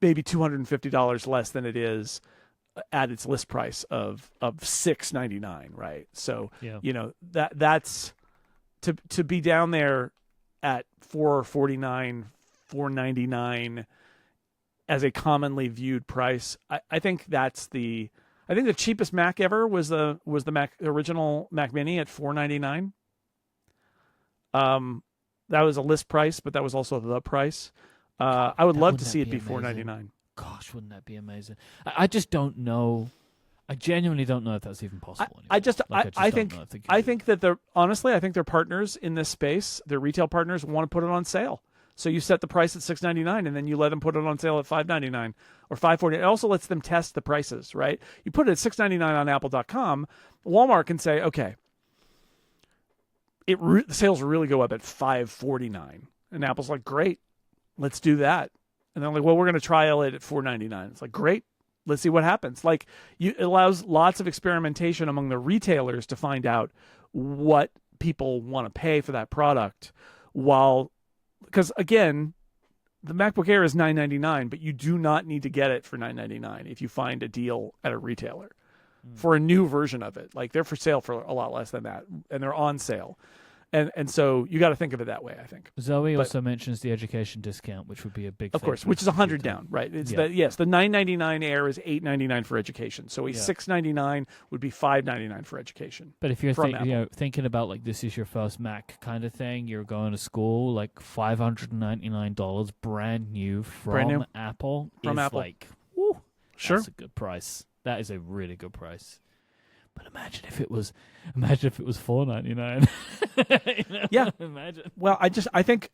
maybe $250 less than it is at its list price of $699, right? So that's to be down there at $449, $499 as a commonly viewed price. I think the cheapest Mac ever was the original Mac Mini at $499. That was a list price, but that was also the price. I would love to see it be $499. Gosh, wouldn't that be amazing? I just don't know. I genuinely don't know if that's even possible. I think that I think their partners in this space, their retail partners, want to put it on sale. So you set the price at $699, and then you let them put it on sale at $599 or $549. It also lets them test the prices, right? You put it at $699 on Apple.com. Walmart can say, okay, the sales really go up at $549, and Apple's like, great, let's do that. And they're like, well, we're going to trial it at $499. It's like, great, let's see what happens. Like, it allows lots of experimentation among the retailers to find out what people want to pay for that product, because again, the MacBook Air is $999, but you do not need to get it for $999 if you find a deal at a retailer for a new version of it. Like, they're for sale for a lot less than that, and they're on sale. And so you got to think of it that way, I think. Zoe also mentions the education discount, which would be a big thing. Of course, which is $100 down, right? It's the $999 Air is $899 for education. So a $699 would be $599 for education. But if you're thinking about, like, this is your first Mac kind of thing, you're going to school, like $599 brand new from Apple like, woo, sure, that's a good price. That is a really good price. But imagine if it was $499. Yeah, imagine. Well, I think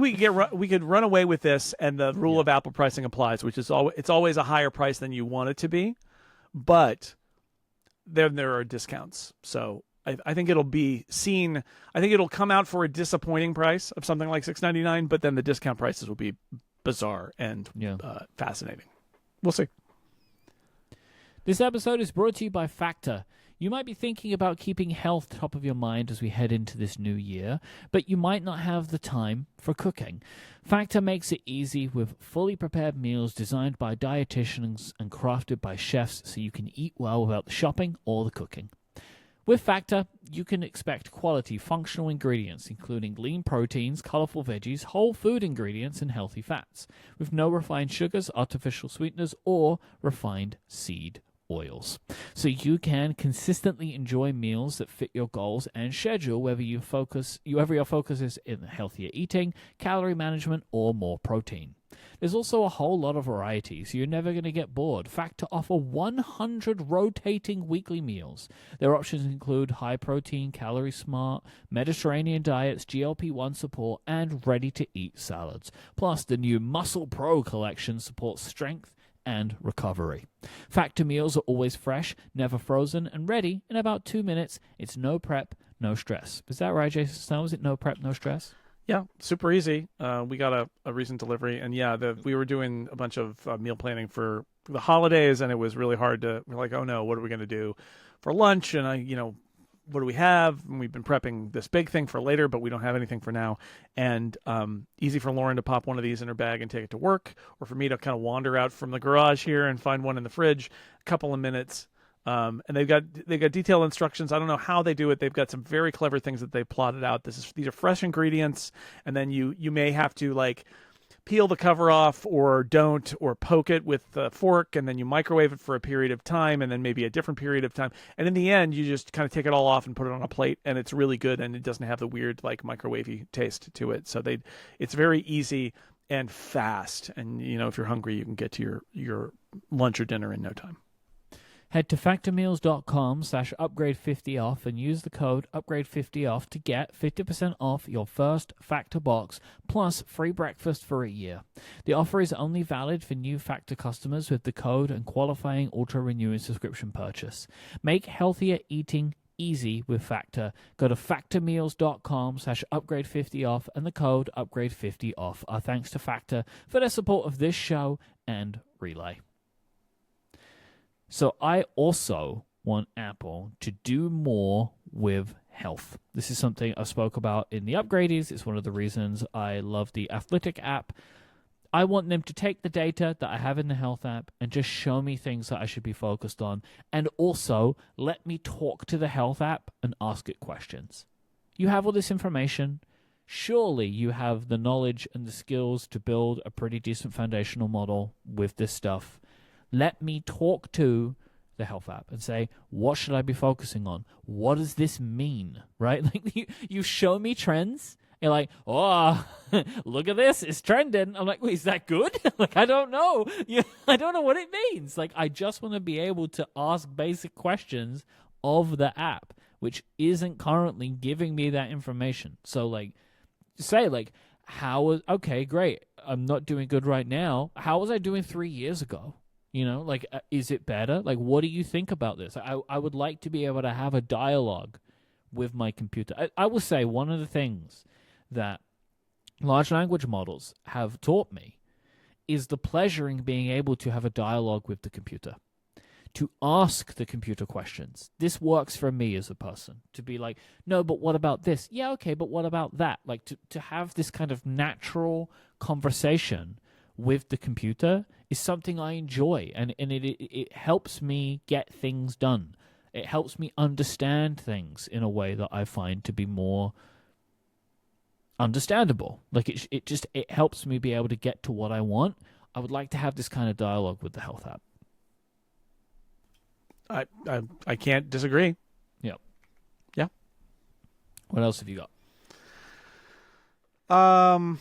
we could run away with this, and the rule of Apple pricing applies, which is it's always a higher price than you want it to be, but then there are discounts. So I think it'll be seen. I think it'll come out for a disappointing price of something like $699, but then the discount prices will be bizarre and fascinating. We'll see. This episode is brought to you by Factor. You might be thinking about keeping health top of your mind as we head into this new year, but you might not have the time for cooking. Factor makes it easy with fully prepared meals designed by dietitians and crafted by chefs so you can eat well without the shopping or the cooking. With Factor, you can expect quality functional ingredients, including lean proteins, colorful veggies, whole food ingredients, and healthy fats, with no refined sugars, artificial sweeteners, or refined seed oils. So you can consistently enjoy meals that fit your goals and schedule, whether your focus is in healthier eating, calorie management, or more protein. There's also a whole lot of variety, so you're never going to get bored. Factor offer 100 rotating weekly meals. Their options include high-protein, calorie-smart, Mediterranean diets, GLP-1 support, and ready-to-eat salads. Plus, the new Muscle Pro collection supports strength and recovery. Factor meals are always fresh, never frozen, and ready in about 2 minutes. It's no prep, no stress. Is that right, Jason Snell? Is it no prep, no stress? Yeah, super easy. We got a recent delivery, and we were doing a bunch of meal planning for the holidays, and it was really hard we're like, oh no, what are we going to do for lunch? And what do we have? And we've been prepping this big thing for later, but we don't have anything for now. And easy for Lauren to pop one of these in her bag and take it to work, or for me to kind of wander out from the garage here and find one in the fridge, a couple of minutes. And they've got detailed instructions. I don't know how they do it. They've got some very clever things that they plotted out. These are fresh ingredients, and then you may have to, like, peel the cover off or don't, or poke it with the fork, and then you microwave it for a period of time, and then maybe a different period of time. And in the end, you just kind of take it all off and put it on a plate, and it's really good, and it doesn't have the weird like microwavy taste to it. So it's very easy and fast. And if you're hungry, you can get to your lunch or dinner in no time. Head to factormeals.com/upgrade50off and use the code upgrade50off to get 50% off your first Factor box plus free breakfast for a year. The offer is only valid for new Factor customers with the code and qualifying auto-renewing subscription purchase. Make healthier eating easy with Factor. Go to factormeals.com/upgrade50off and the code upgrade50off. Our thanks to Factor for their support of this show and Relay. So I also want Apple to do more with health. This is something I spoke about in the Upgradies. It's one of the reasons I love the Athletic app. I want them to take the data that I have in the health app and just show me things that I should be focused on, and also let me talk to the health app and ask it questions. You have all this information. Surely you have the knowledge and the skills to build a pretty decent foundational model with this stuff. Let me talk to the health app and say, what should I be focusing on? What does this mean? Right? Like you show me trends. You're like, oh, look at this. It's trending. I'm like, wait, is that good? Like, I don't know. I don't know what it means. Like, I just want to be able to ask basic questions of the app, which isn't currently giving me that information. So, like, say, like, okay, great. I'm not doing good right now. How was I doing 3 years ago? Like, is it better? Like, what do you think about this? I would like to be able to have a dialogue with my computer. I will say one of the things that large language models have taught me is the pleasure in being able to have a dialogue with the computer, to ask the computer questions. This works for me as a person, to be like, no, but what about this? Yeah, okay, but what about that? Like, to have this kind of natural conversation with the computer is something I enjoy, and it helps me get things done. It helps me understand things in a way that I find to be more understandable. Like it helps me be able to get to what I want. I would like to have this kind of dialogue with the health app. I can't disagree. Yep. Yeah. What else have you got?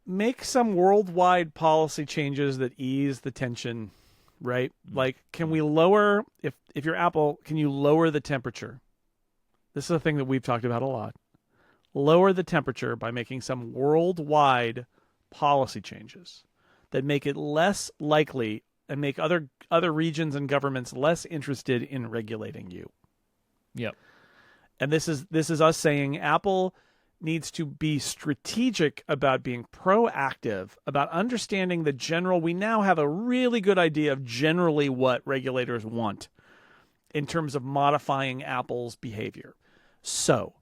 Make some worldwide policy changes that ease the tension, right? Like, can we lower, if you're Apple, can you lower the temperature? This is a thing that we've talked about a lot. Lower the temperature by making some worldwide policy changes that make it less likely and make other regions and governments less interested in regulating you. Yep. And this is us saying Apple needs to be strategic about being proactive, about understanding the general. We now have a really good idea of generally what regulators want in terms of modifying Apple's behavior. So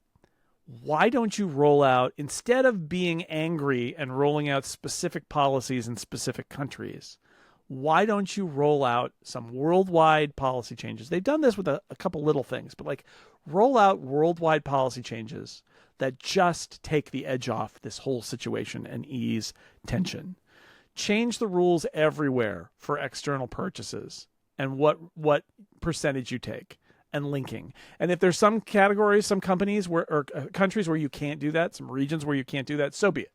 why don't you roll out, instead of being angry and rolling out specific policies in specific countries, why don't you roll out some worldwide policy changes? They've done this with a couple little things, but like roll out worldwide policy changes that just take the edge off this whole situation and ease tension. Change the rules everywhere for external purchases and what percentage you take and linking. And if there's some categories, some companies or countries where you can't do that, some regions where you can't do that, so be it.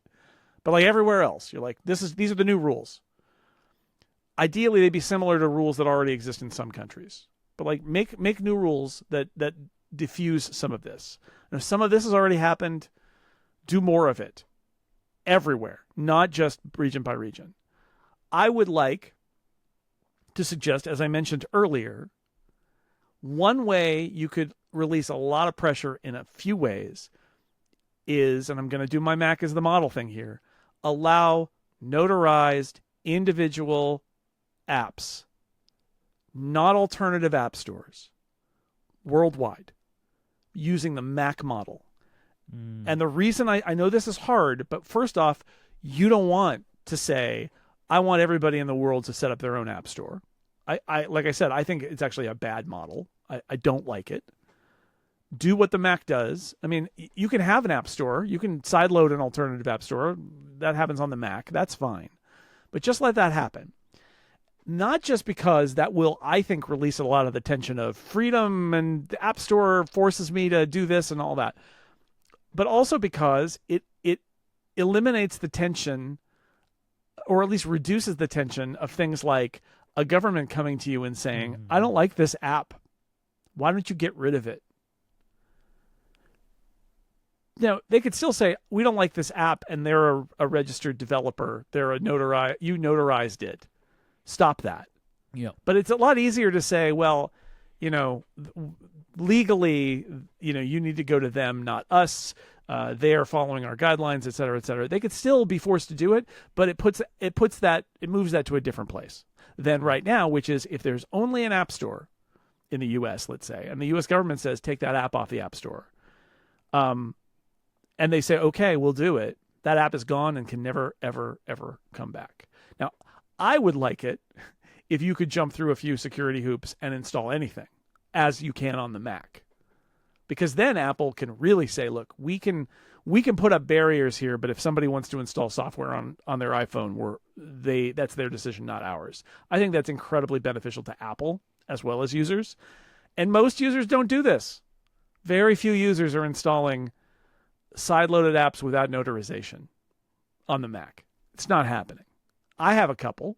But like everywhere else, you're like, these are the new rules. Ideally, they'd be similar to rules that already exist in some countries. But like make new rules that diffuse some of this. And if some of this has already happened, do more of it everywhere, not just region by region. I would like to suggest, as I mentioned earlier, one way you could release a lot of pressure in a few ways is, and I'm going to do my Mac as the model thing here, allow notarized individual apps, not alternative app stores, worldwide, using the Mac model. And the reason I know this is hard, but first off, you don't want to say, I want everybody in the world to set up their own app store. I like I said, I think it's actually a bad model. I don't like it. do what the Mac does. I mean, you can have an app store. You can sideload an alternative app store. That happens on the Mac. That's fine. But just let that happen. Not just because that will, I think, release a lot of the tension of freedom and the App Store forces me to do this and all that, but also because it eliminates the tension, or at least reduces the tension of things like a government coming to you and saying, I don't like this app. Why don't you get rid of it? Now, they could still say, we don't like this app, and they're a registered developer. They're you notarized it. Stop that. Yeah. But it's a lot easier to say, well, legally, you need to go to them, not us. They are following our guidelines, et cetera, et cetera. They could still be forced to do it, but it moves that to a different place than right now, which is if there's only an app store in the U.S., let's say, and the U.S. government says, take that app off the app store. And they say, okay, we'll do it. That app is gone and can never, ever, ever come back. Now, I would like it if you could jump through a few security hoops and install anything, as you can on the Mac. Because then Apple can really say, look, we can put up barriers here, but if somebody wants to install software on their iPhone, that's their decision, not ours. I think that's incredibly beneficial to Apple as well as users. And most users don't do this. Very few users are installing side-loaded apps without notarization on the Mac. It's not happening. I have a couple.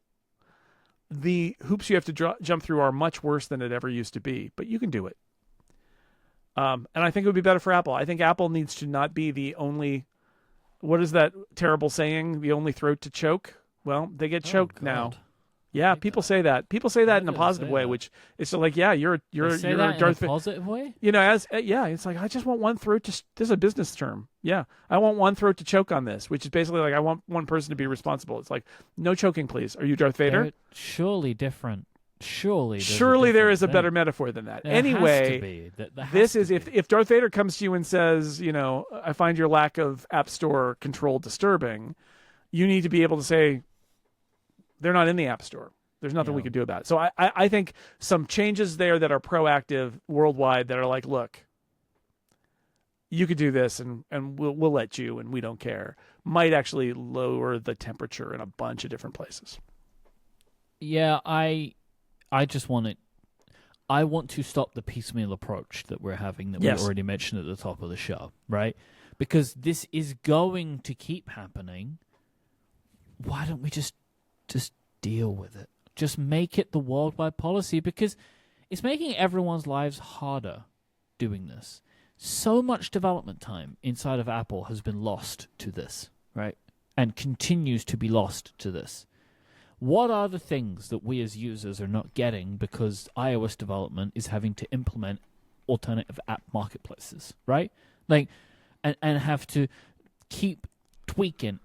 The hoops you have to jump through are much worse than it ever used to be, but you can do it. And I think it would be better for Apple. I think Apple needs to not be the only, what is that terrible saying? The only throat to choke? Well, they get choked now. Yeah, people say that. People say that in a positive way, which is like, yeah, you're that in a positive way. It's like I just want one throat to. This is a business term. Yeah, I want one throat to choke on this, which is basically like I want one person to be responsible. It's like no choking, please. Are you Darth Vader? They're surely different. Surely there is a better metaphor than that. Anyway, this is if Darth Vader comes to you and says, I find your lack of App Store control disturbing, you need to be able to say, they're not in the App Store. There's nothing we can do about it. So I think some changes there that are proactive worldwide that are like, look, you could do this and we'll let you and we don't care, might actually lower the temperature in a bunch of different places. Yeah, I just want it. I want to stop the piecemeal approach that we're having that we already mentioned at the top of the show, right? Because this is going to keep happening. Why don't we just deal with it? Just make it the worldwide policy, because it's making everyone's lives harder doing this. So much development time inside of Apple has been lost to this, right? And continues to be lost to this. What are the things that we as users are not getting because iOS development is having to implement alternative app marketplaces, right? Like, and have to keep tweaking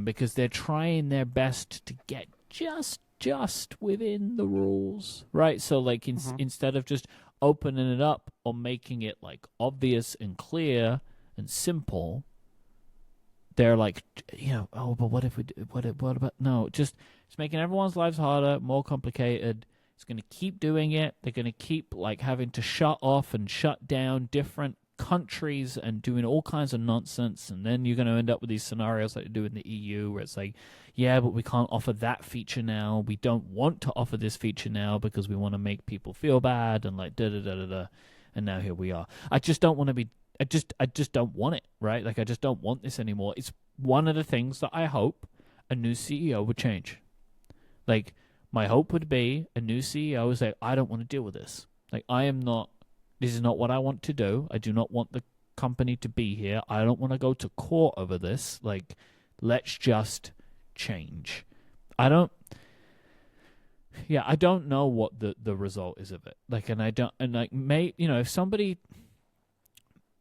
because they're trying their best to get just within the rules, right? So like instead of just opening it up or making it like obvious and clear and simple, they're like, but what if we do, what about, no, just it's making everyone's lives harder, more complicated. It's going to keep doing it. They're going to keep like having to shut off and shut down different countries and doing all kinds of nonsense, and then you're going to end up with these scenarios like you do in the EU where it's like, yeah, but we can't offer that feature now. We don't want to offer this feature now because we want to make people feel bad and like da. And now here we are. I just don't want to be. I just don't want it, right? Like I just don't want this anymore. It's one of the things that I hope a new CEO would change. Like my hope would be a new CEO is like, I don't want to deal with this. Like this is not what I want to do. I do not want the company to be here. I don't want to go to court over this. Like, let's just change. I don't know what the result is of it. Like,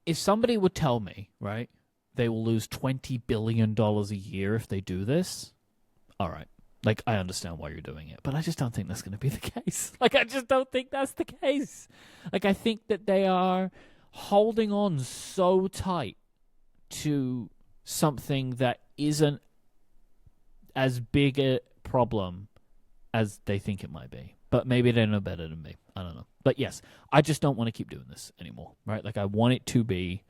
if somebody would tell me, right, they will lose $20 billion a year if they do this, all right. Like, I understand why you're doing it, but I just don't think that's going to be the case. Like, I just don't think that's the case. Like, I think that they are holding on so tight to something that isn't as big a problem as they think it might be. But maybe they know better than me. I don't know. But yes, I just don't want to keep doing this anymore, right? Like, I want it to be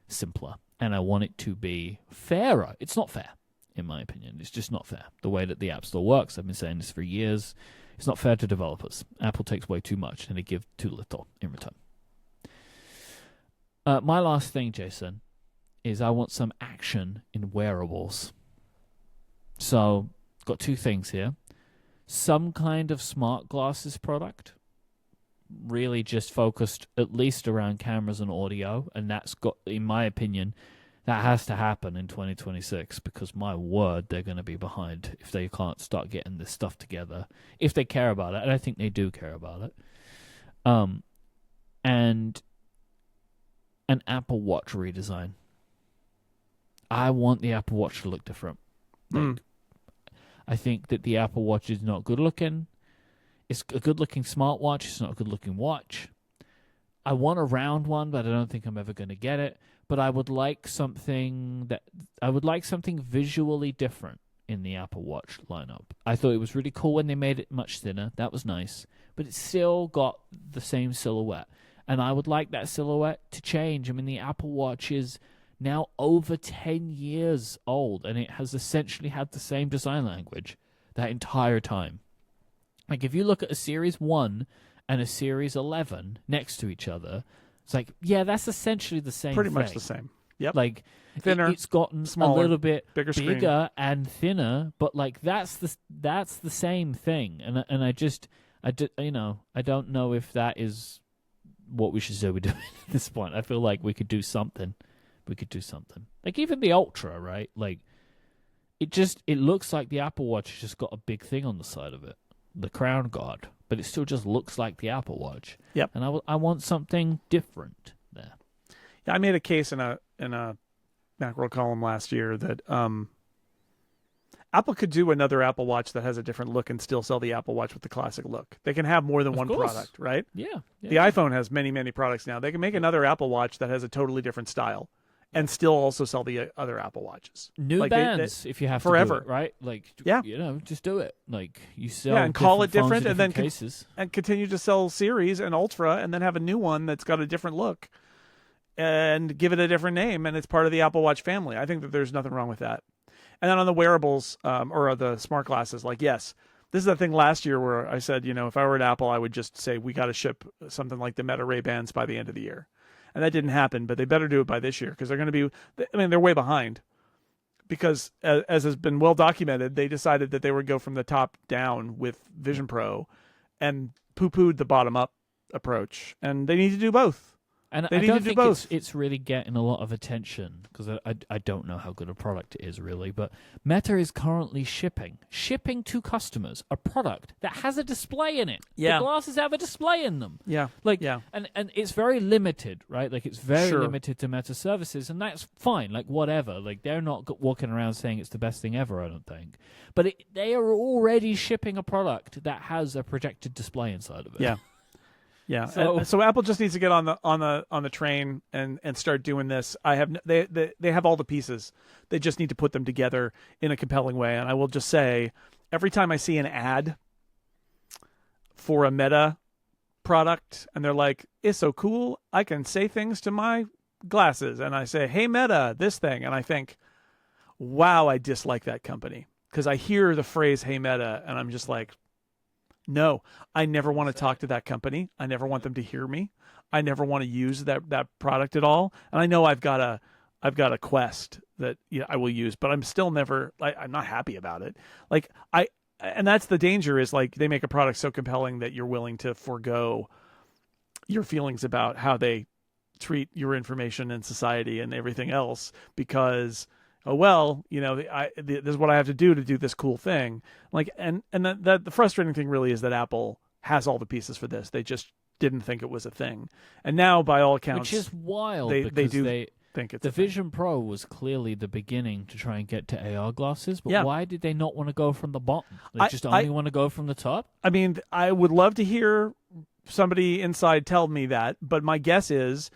simpler, and I want it to be fairer. It's not fair, in my opinion. It's just not fair. The way that the App Store works, I've been saying this for years, it's not fair to developers. Apple takes way too much, and they give too little in return. My last thing, Jason, is I want some action in wearables. So, got two things here. Some kind of smart glasses product, really just focused at least around cameras and audio, and that's got, in my opinion, that has to happen in 2026, because my word, they're going to be behind if they can't start getting this stuff together, if they care about it, and I think they do care about it. And an Apple Watch redesign. I want the Apple Watch to look different. I think that the Apple Watch is not good looking. It's a good looking smartwatch. It's not a good looking watch. I want a round one, but I don't think I'm ever going to get it. But I would like something visually different in the Apple Watch lineup. I thought it was really cool when they made it much thinner. That was nice. But it's still got the same silhouette. And I would like that silhouette to change. I mean, the Apple Watch is now over 10 years old, and it has essentially had the same design language that entire time. Like, if you look at a Series 1 and a Series 11 next to each other, it's like, yeah, that's essentially the same Pretty thing. much the same. Yep. Like, thinner, it's gotten smaller, a little bit bigger and thinner, but like that's the same thing. And I don't know if that is what we should still be doing at this point. I feel like we could do something. Like, even the Ultra, right? Like, it looks like the Apple Watch has just got a big thing on the side of it, the crown guard, but it still just looks like the Apple Watch. Yep. And I want something different there. Yeah, I made a case in a Macworld column last year that Apple could do another Apple Watch that has a different look and still sell the Apple Watch with the classic look. They can have more than one product, right? Yeah. The iPhone has many, many products now. They can make another Apple Watch that has a totally different style and still also sell the other Apple Watches. New bands, if you have forever. To do it, right? Like, yeah. Just do it. Like, you sell and call it different, and then cases. And continue to sell Series and Ultra, and then have a new one that's got a different look and give it a different name, and it's part of the Apple Watch family. I think that there's nothing wrong with that. And then on the wearables, or the smart glasses, like, yes, this is the thing last year where I said, if I were at Apple, I would just say, we got to ship something like the Meta Ray-Bans by the end of the year. And that didn't happen, but they better do it by this year, because they're going to be, they're way behind. Because, as has been well documented, they decided that they would go from the top down with Vision Pro and poo-pooed the bottom-up approach. And they need to do both. And I don't think it's really getting a lot of attention, because I don't know how good a product it is, really. But Meta is currently shipping to customers a product that has a display in it. Yeah. The glasses have a display in them. Yeah. And it's very limited, right? Like, it's very limited to Meta services, and that's fine. Like, whatever. Like, they're not walking around saying it's the best thing ever, I don't think. But they are already shipping a product that has a projected display inside of it. Yeah. Yeah, so Apple just needs to get on the train and start doing this. They have all the pieces. They just need to put them together in a compelling way. And I will just say, every time I see an ad for a Meta product, and they're like, "It's so cool, I can say things to my glasses," and I say, "Hey Meta, this thing," and I think, "Wow, I dislike that company," because I hear the phrase "Hey Meta," and I'm just like, no, I never want to talk to that company. I never want them to hear me. I never want to use that product at all. And I know I've got a Quest that I will use, but I'm still never, I'm not happy about it. Like, and that's the danger, is like, they make a product so compelling that you're willing to forego your feelings about how they treat your information and society and everything else, because, oh, well, this is what I have to do this cool thing. Like, and that the frustrating thing really is that Apple has all the pieces for this. They just didn't think it was a thing. And now, by all accounts, which is wild, they because do think it's the Vision Pro was clearly the beginning to try and get to AR glasses, but why did they not want to go from the bottom? They just only want to go from the top? I mean, I would love to hear somebody inside tell me that, but my guess is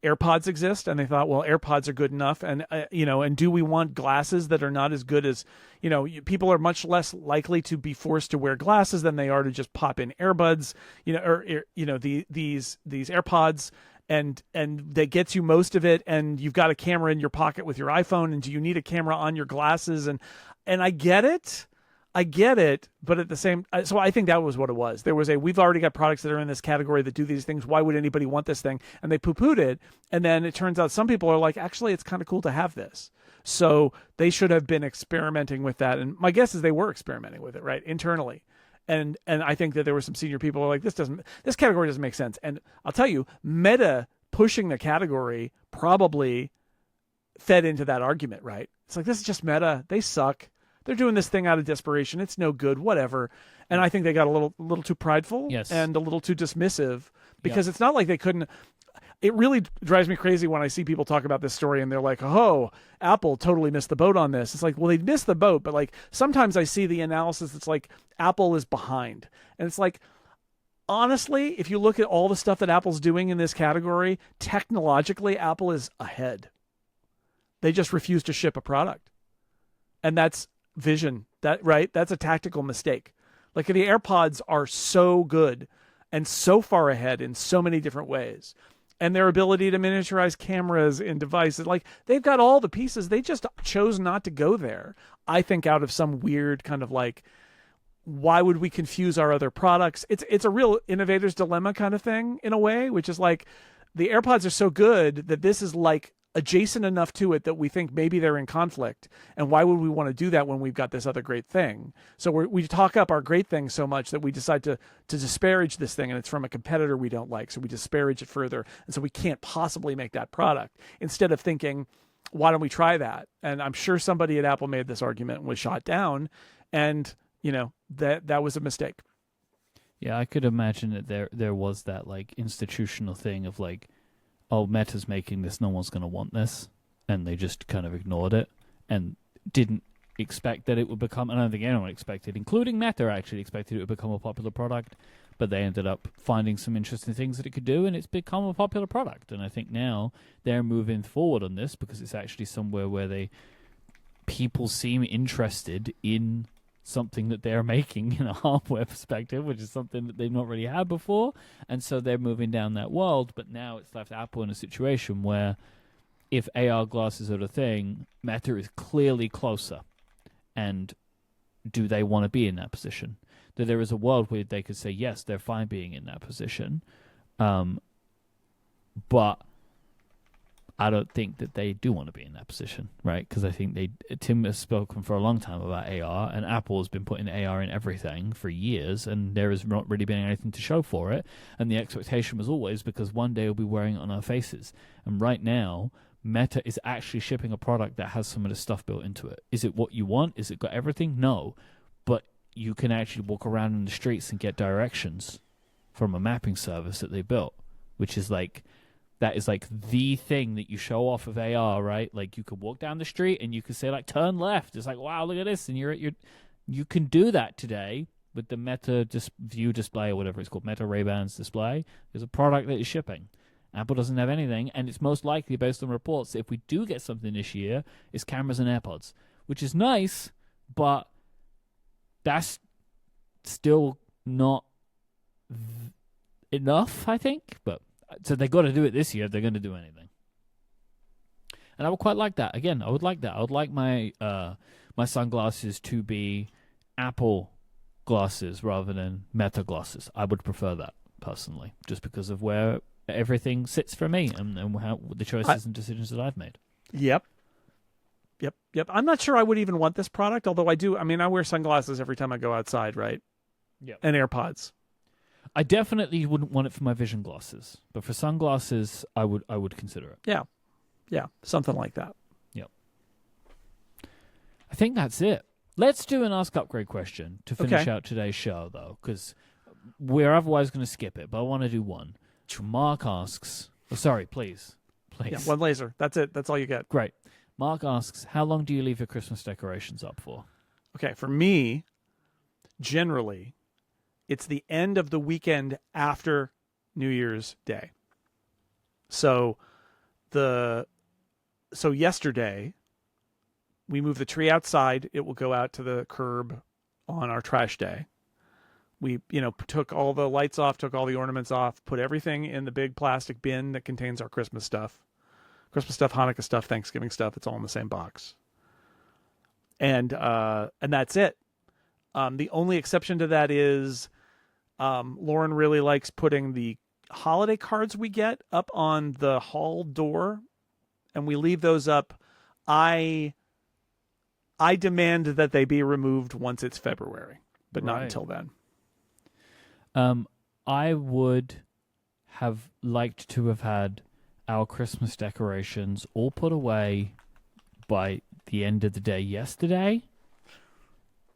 AirPods exist, and they thought, well, AirPods are good enough, and and do we want glasses that are not as good as, people are much less likely to be forced to wear glasses than they are to just pop in earbuds, these AirPods, and that gets you most of it, and you've got a camera in your pocket with your iPhone, and do you need a camera on your glasses? And I get it. But at the same, so I think that was what it was. There was we've already got products that are in this category that do these things. Why would anybody want this thing? And they poo-pooed it. And then it turns out some people are like, actually, it's kind of cool to have this. So they should have been experimenting with that. And my guess is they were experimenting with it, right, internally. And I think that there were some senior people who were like, this category doesn't make sense. And I'll tell you, Meta pushing the category probably fed into that argument, right? It's like, this is just Meta. They suck. They're doing this thing out of desperation. It's no good, whatever. And I think they got a little too prideful, yes, and a little too dismissive, because It's not like they couldn't. It really drives me crazy when I see people talk about this story and they're like, oh, Apple totally missed the boat on this. It's like, well, they missed the boat, but like sometimes I see the analysis that's like Apple is behind. And it's like, honestly, if you look at all the stuff that Apple's doing in this category, technologically, Apple is ahead. They just refuse to ship a product. And that's vision. That's a tactical mistake. Like, the AirPods are so good and so far ahead in so many different ways. And their ability to miniaturize cameras in devices, like, they've got all the pieces. They just chose not to go there. I think out of some weird kind of like, why would we confuse our other products? It's a real innovator's dilemma kind of thing in a way, which is like, the AirPods are so good that this is like adjacent enough to it that we think maybe they're in conflict. And why would we want to do that when we've got this other great thing? So we talk up our great thing so much that we decide to disparage this thing, and it's from a competitor we don't like. So we disparage it further. And so we can't possibly make that product, instead of thinking, why don't we try that? And I'm sure somebody at Apple made this argument and was shot down. And, that was a mistake. Yeah, I could imagine that there was that like institutional thing of like, oh, Meta's making this, no one's going to want this, and they just kind of ignored it and didn't expect that it would become, I don't think anyone expected, including Meta actually expected it would become a popular product, but they ended up finding some interesting things that it could do, and it's become a popular product. And I think now they're moving forward on this because it's actually somewhere where people seem interested in something that they're making in a hardware perspective, which is something that they've not really had before. And so they're moving down that world. But now it's left Apple in a situation where if AR glasses are the thing, Meta is clearly closer. And do they want to be in that position? That there is a world where they could say, yes, they're fine being in that position. But I don't think that they do want to be in that position, right? Because I think Tim has spoken for a long time about AR, and Apple has been putting AR in everything for years, and there has not really been anything to show for it. And the expectation was always because one day we'll be wearing it on our faces. And right now, Meta is actually shipping a product that has some of the stuff built into it. Is it what you want? Is it got everything? No. But you can actually walk around in the streets and get directions from a mapping service that they built, which is like, that is like the thing that you show off of AR, right? Like, you could walk down the street and you could say like, turn left. It's like, wow, look at this. And you can do that today with the Meta View display, or whatever it's called, Meta Ray-Bans display. There's a product that is shipping. Apple doesn't have anything, and it's most likely, based on reports, that if we do get something this year, it's cameras and AirPods, which is nice, but that's still not enough, I think. But so they got to do it this year if they're going to do anything. And I would quite like that. Again, I would like that. I would like my my sunglasses to be Apple glasses rather than Meta glasses. I would prefer that, personally, just because of where everything sits for me and how the choices and decisions that I've made. Yep. I'm not sure I would even want this product, although I do. I mean, I wear sunglasses every time I go outside, right? Yep. And AirPods. I definitely wouldn't want it for my vision glasses, but for sunglasses, I would consider it. Yeah, something like that. Yep. I think that's it. Let's do an Ask Upgrade question to finish out today's show, though, because we're otherwise going to skip it, but I want to do one. Mark asks... Oh, sorry, please. Yeah, one laser. That's it. That's all you get. Great. Mark asks, how long do you leave your Christmas decorations up for? Okay, for me, generally, it's the end of the weekend after New Year's Day. So So yesterday, we moved the tree outside. It will go out to the curb on our trash day. We, took all the lights off, took all the ornaments off, put everything in the big plastic bin that contains our Christmas stuff. Christmas stuff, Hanukkah stuff, Thanksgiving stuff. It's all in the same box. And that's it. The only exception to that is Lauren really likes putting the holiday cards we get up on the hall door, and we leave those up. I demand that they be removed once it's February, but not until then. I would have liked to have had our Christmas decorations all put away by the end of the day yesterday.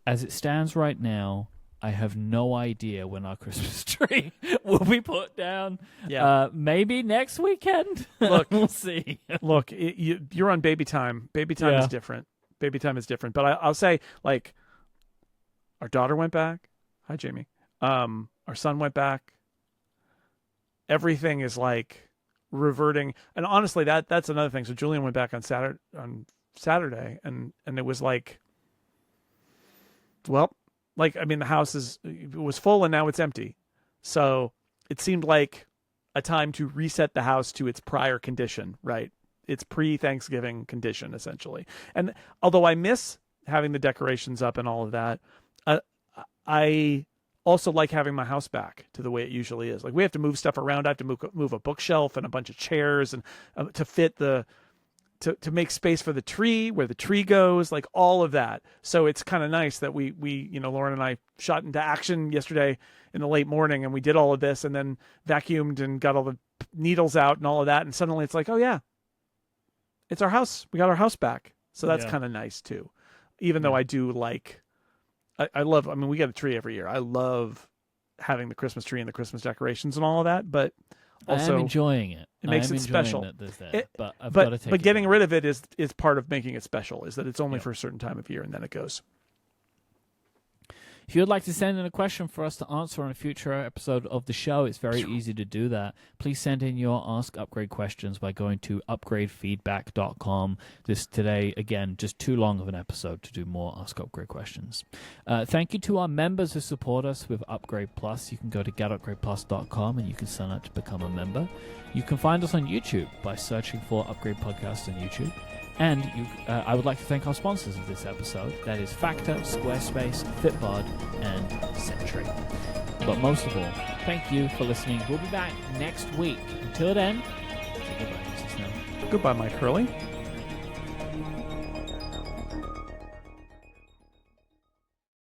As it stands right now, I have no idea when our Christmas tree will be put down. Yeah. Maybe next weekend. Look, we'll see. Look, you're on baby time. Baby time is different. Baby time is different. But I'll say, like, our daughter went back. Hi, Jamie. Our son went back. Everything is like reverting. And honestly, that's another thing. So Julian went back on Saturday, and it was like, well, like, I mean, the house it was full and now it's empty. So it seemed like a time to reset the house to its prior condition, right? Its pre-Thanksgiving condition, essentially. And although I miss having the decorations up and all of that, I also like having my house back to the way it usually is. Like, we have to move stuff around. I have to move a bookshelf and a bunch of chairs and to fit to make space for the tree, where the tree goes, like all of that. So it's kind of nice that we Lauren and I shot into action yesterday in the late morning, and we did all of this and then vacuumed and got all the needles out and all of that. And suddenly it's like, oh yeah, it's our house. We got our house back. So that's kind of nice too. Even though I do like, I love, I mean, we get a tree every year. I love having the Christmas tree and the Christmas decorations and all of that, but also I'm enjoying it. It makes it special. But getting rid of it is part of making it special, is that it's only for a certain time of year and then it goes. If you would like to send in a question for us to answer on a future episode of the show, it's very easy to do that. Please send in your Ask Upgrade questions by going to upgradefeedback.com. This today, again, just too long of an episode to do more Ask Upgrade questions. Thank you to our members who support us with Upgrade Plus. You can go to getupgradeplus.com and you can sign up to become a member. You can find us on YouTube by searching for Upgrade Podcast on YouTube. And I would like to thank our sponsors of this episode. That is Factor, Squarespace, Fitbod, and Sentry. But most of all, thank you for listening. We'll be back next week. Until then, say goodbye, Mr. Snell. Goodbye, Mike Hurley.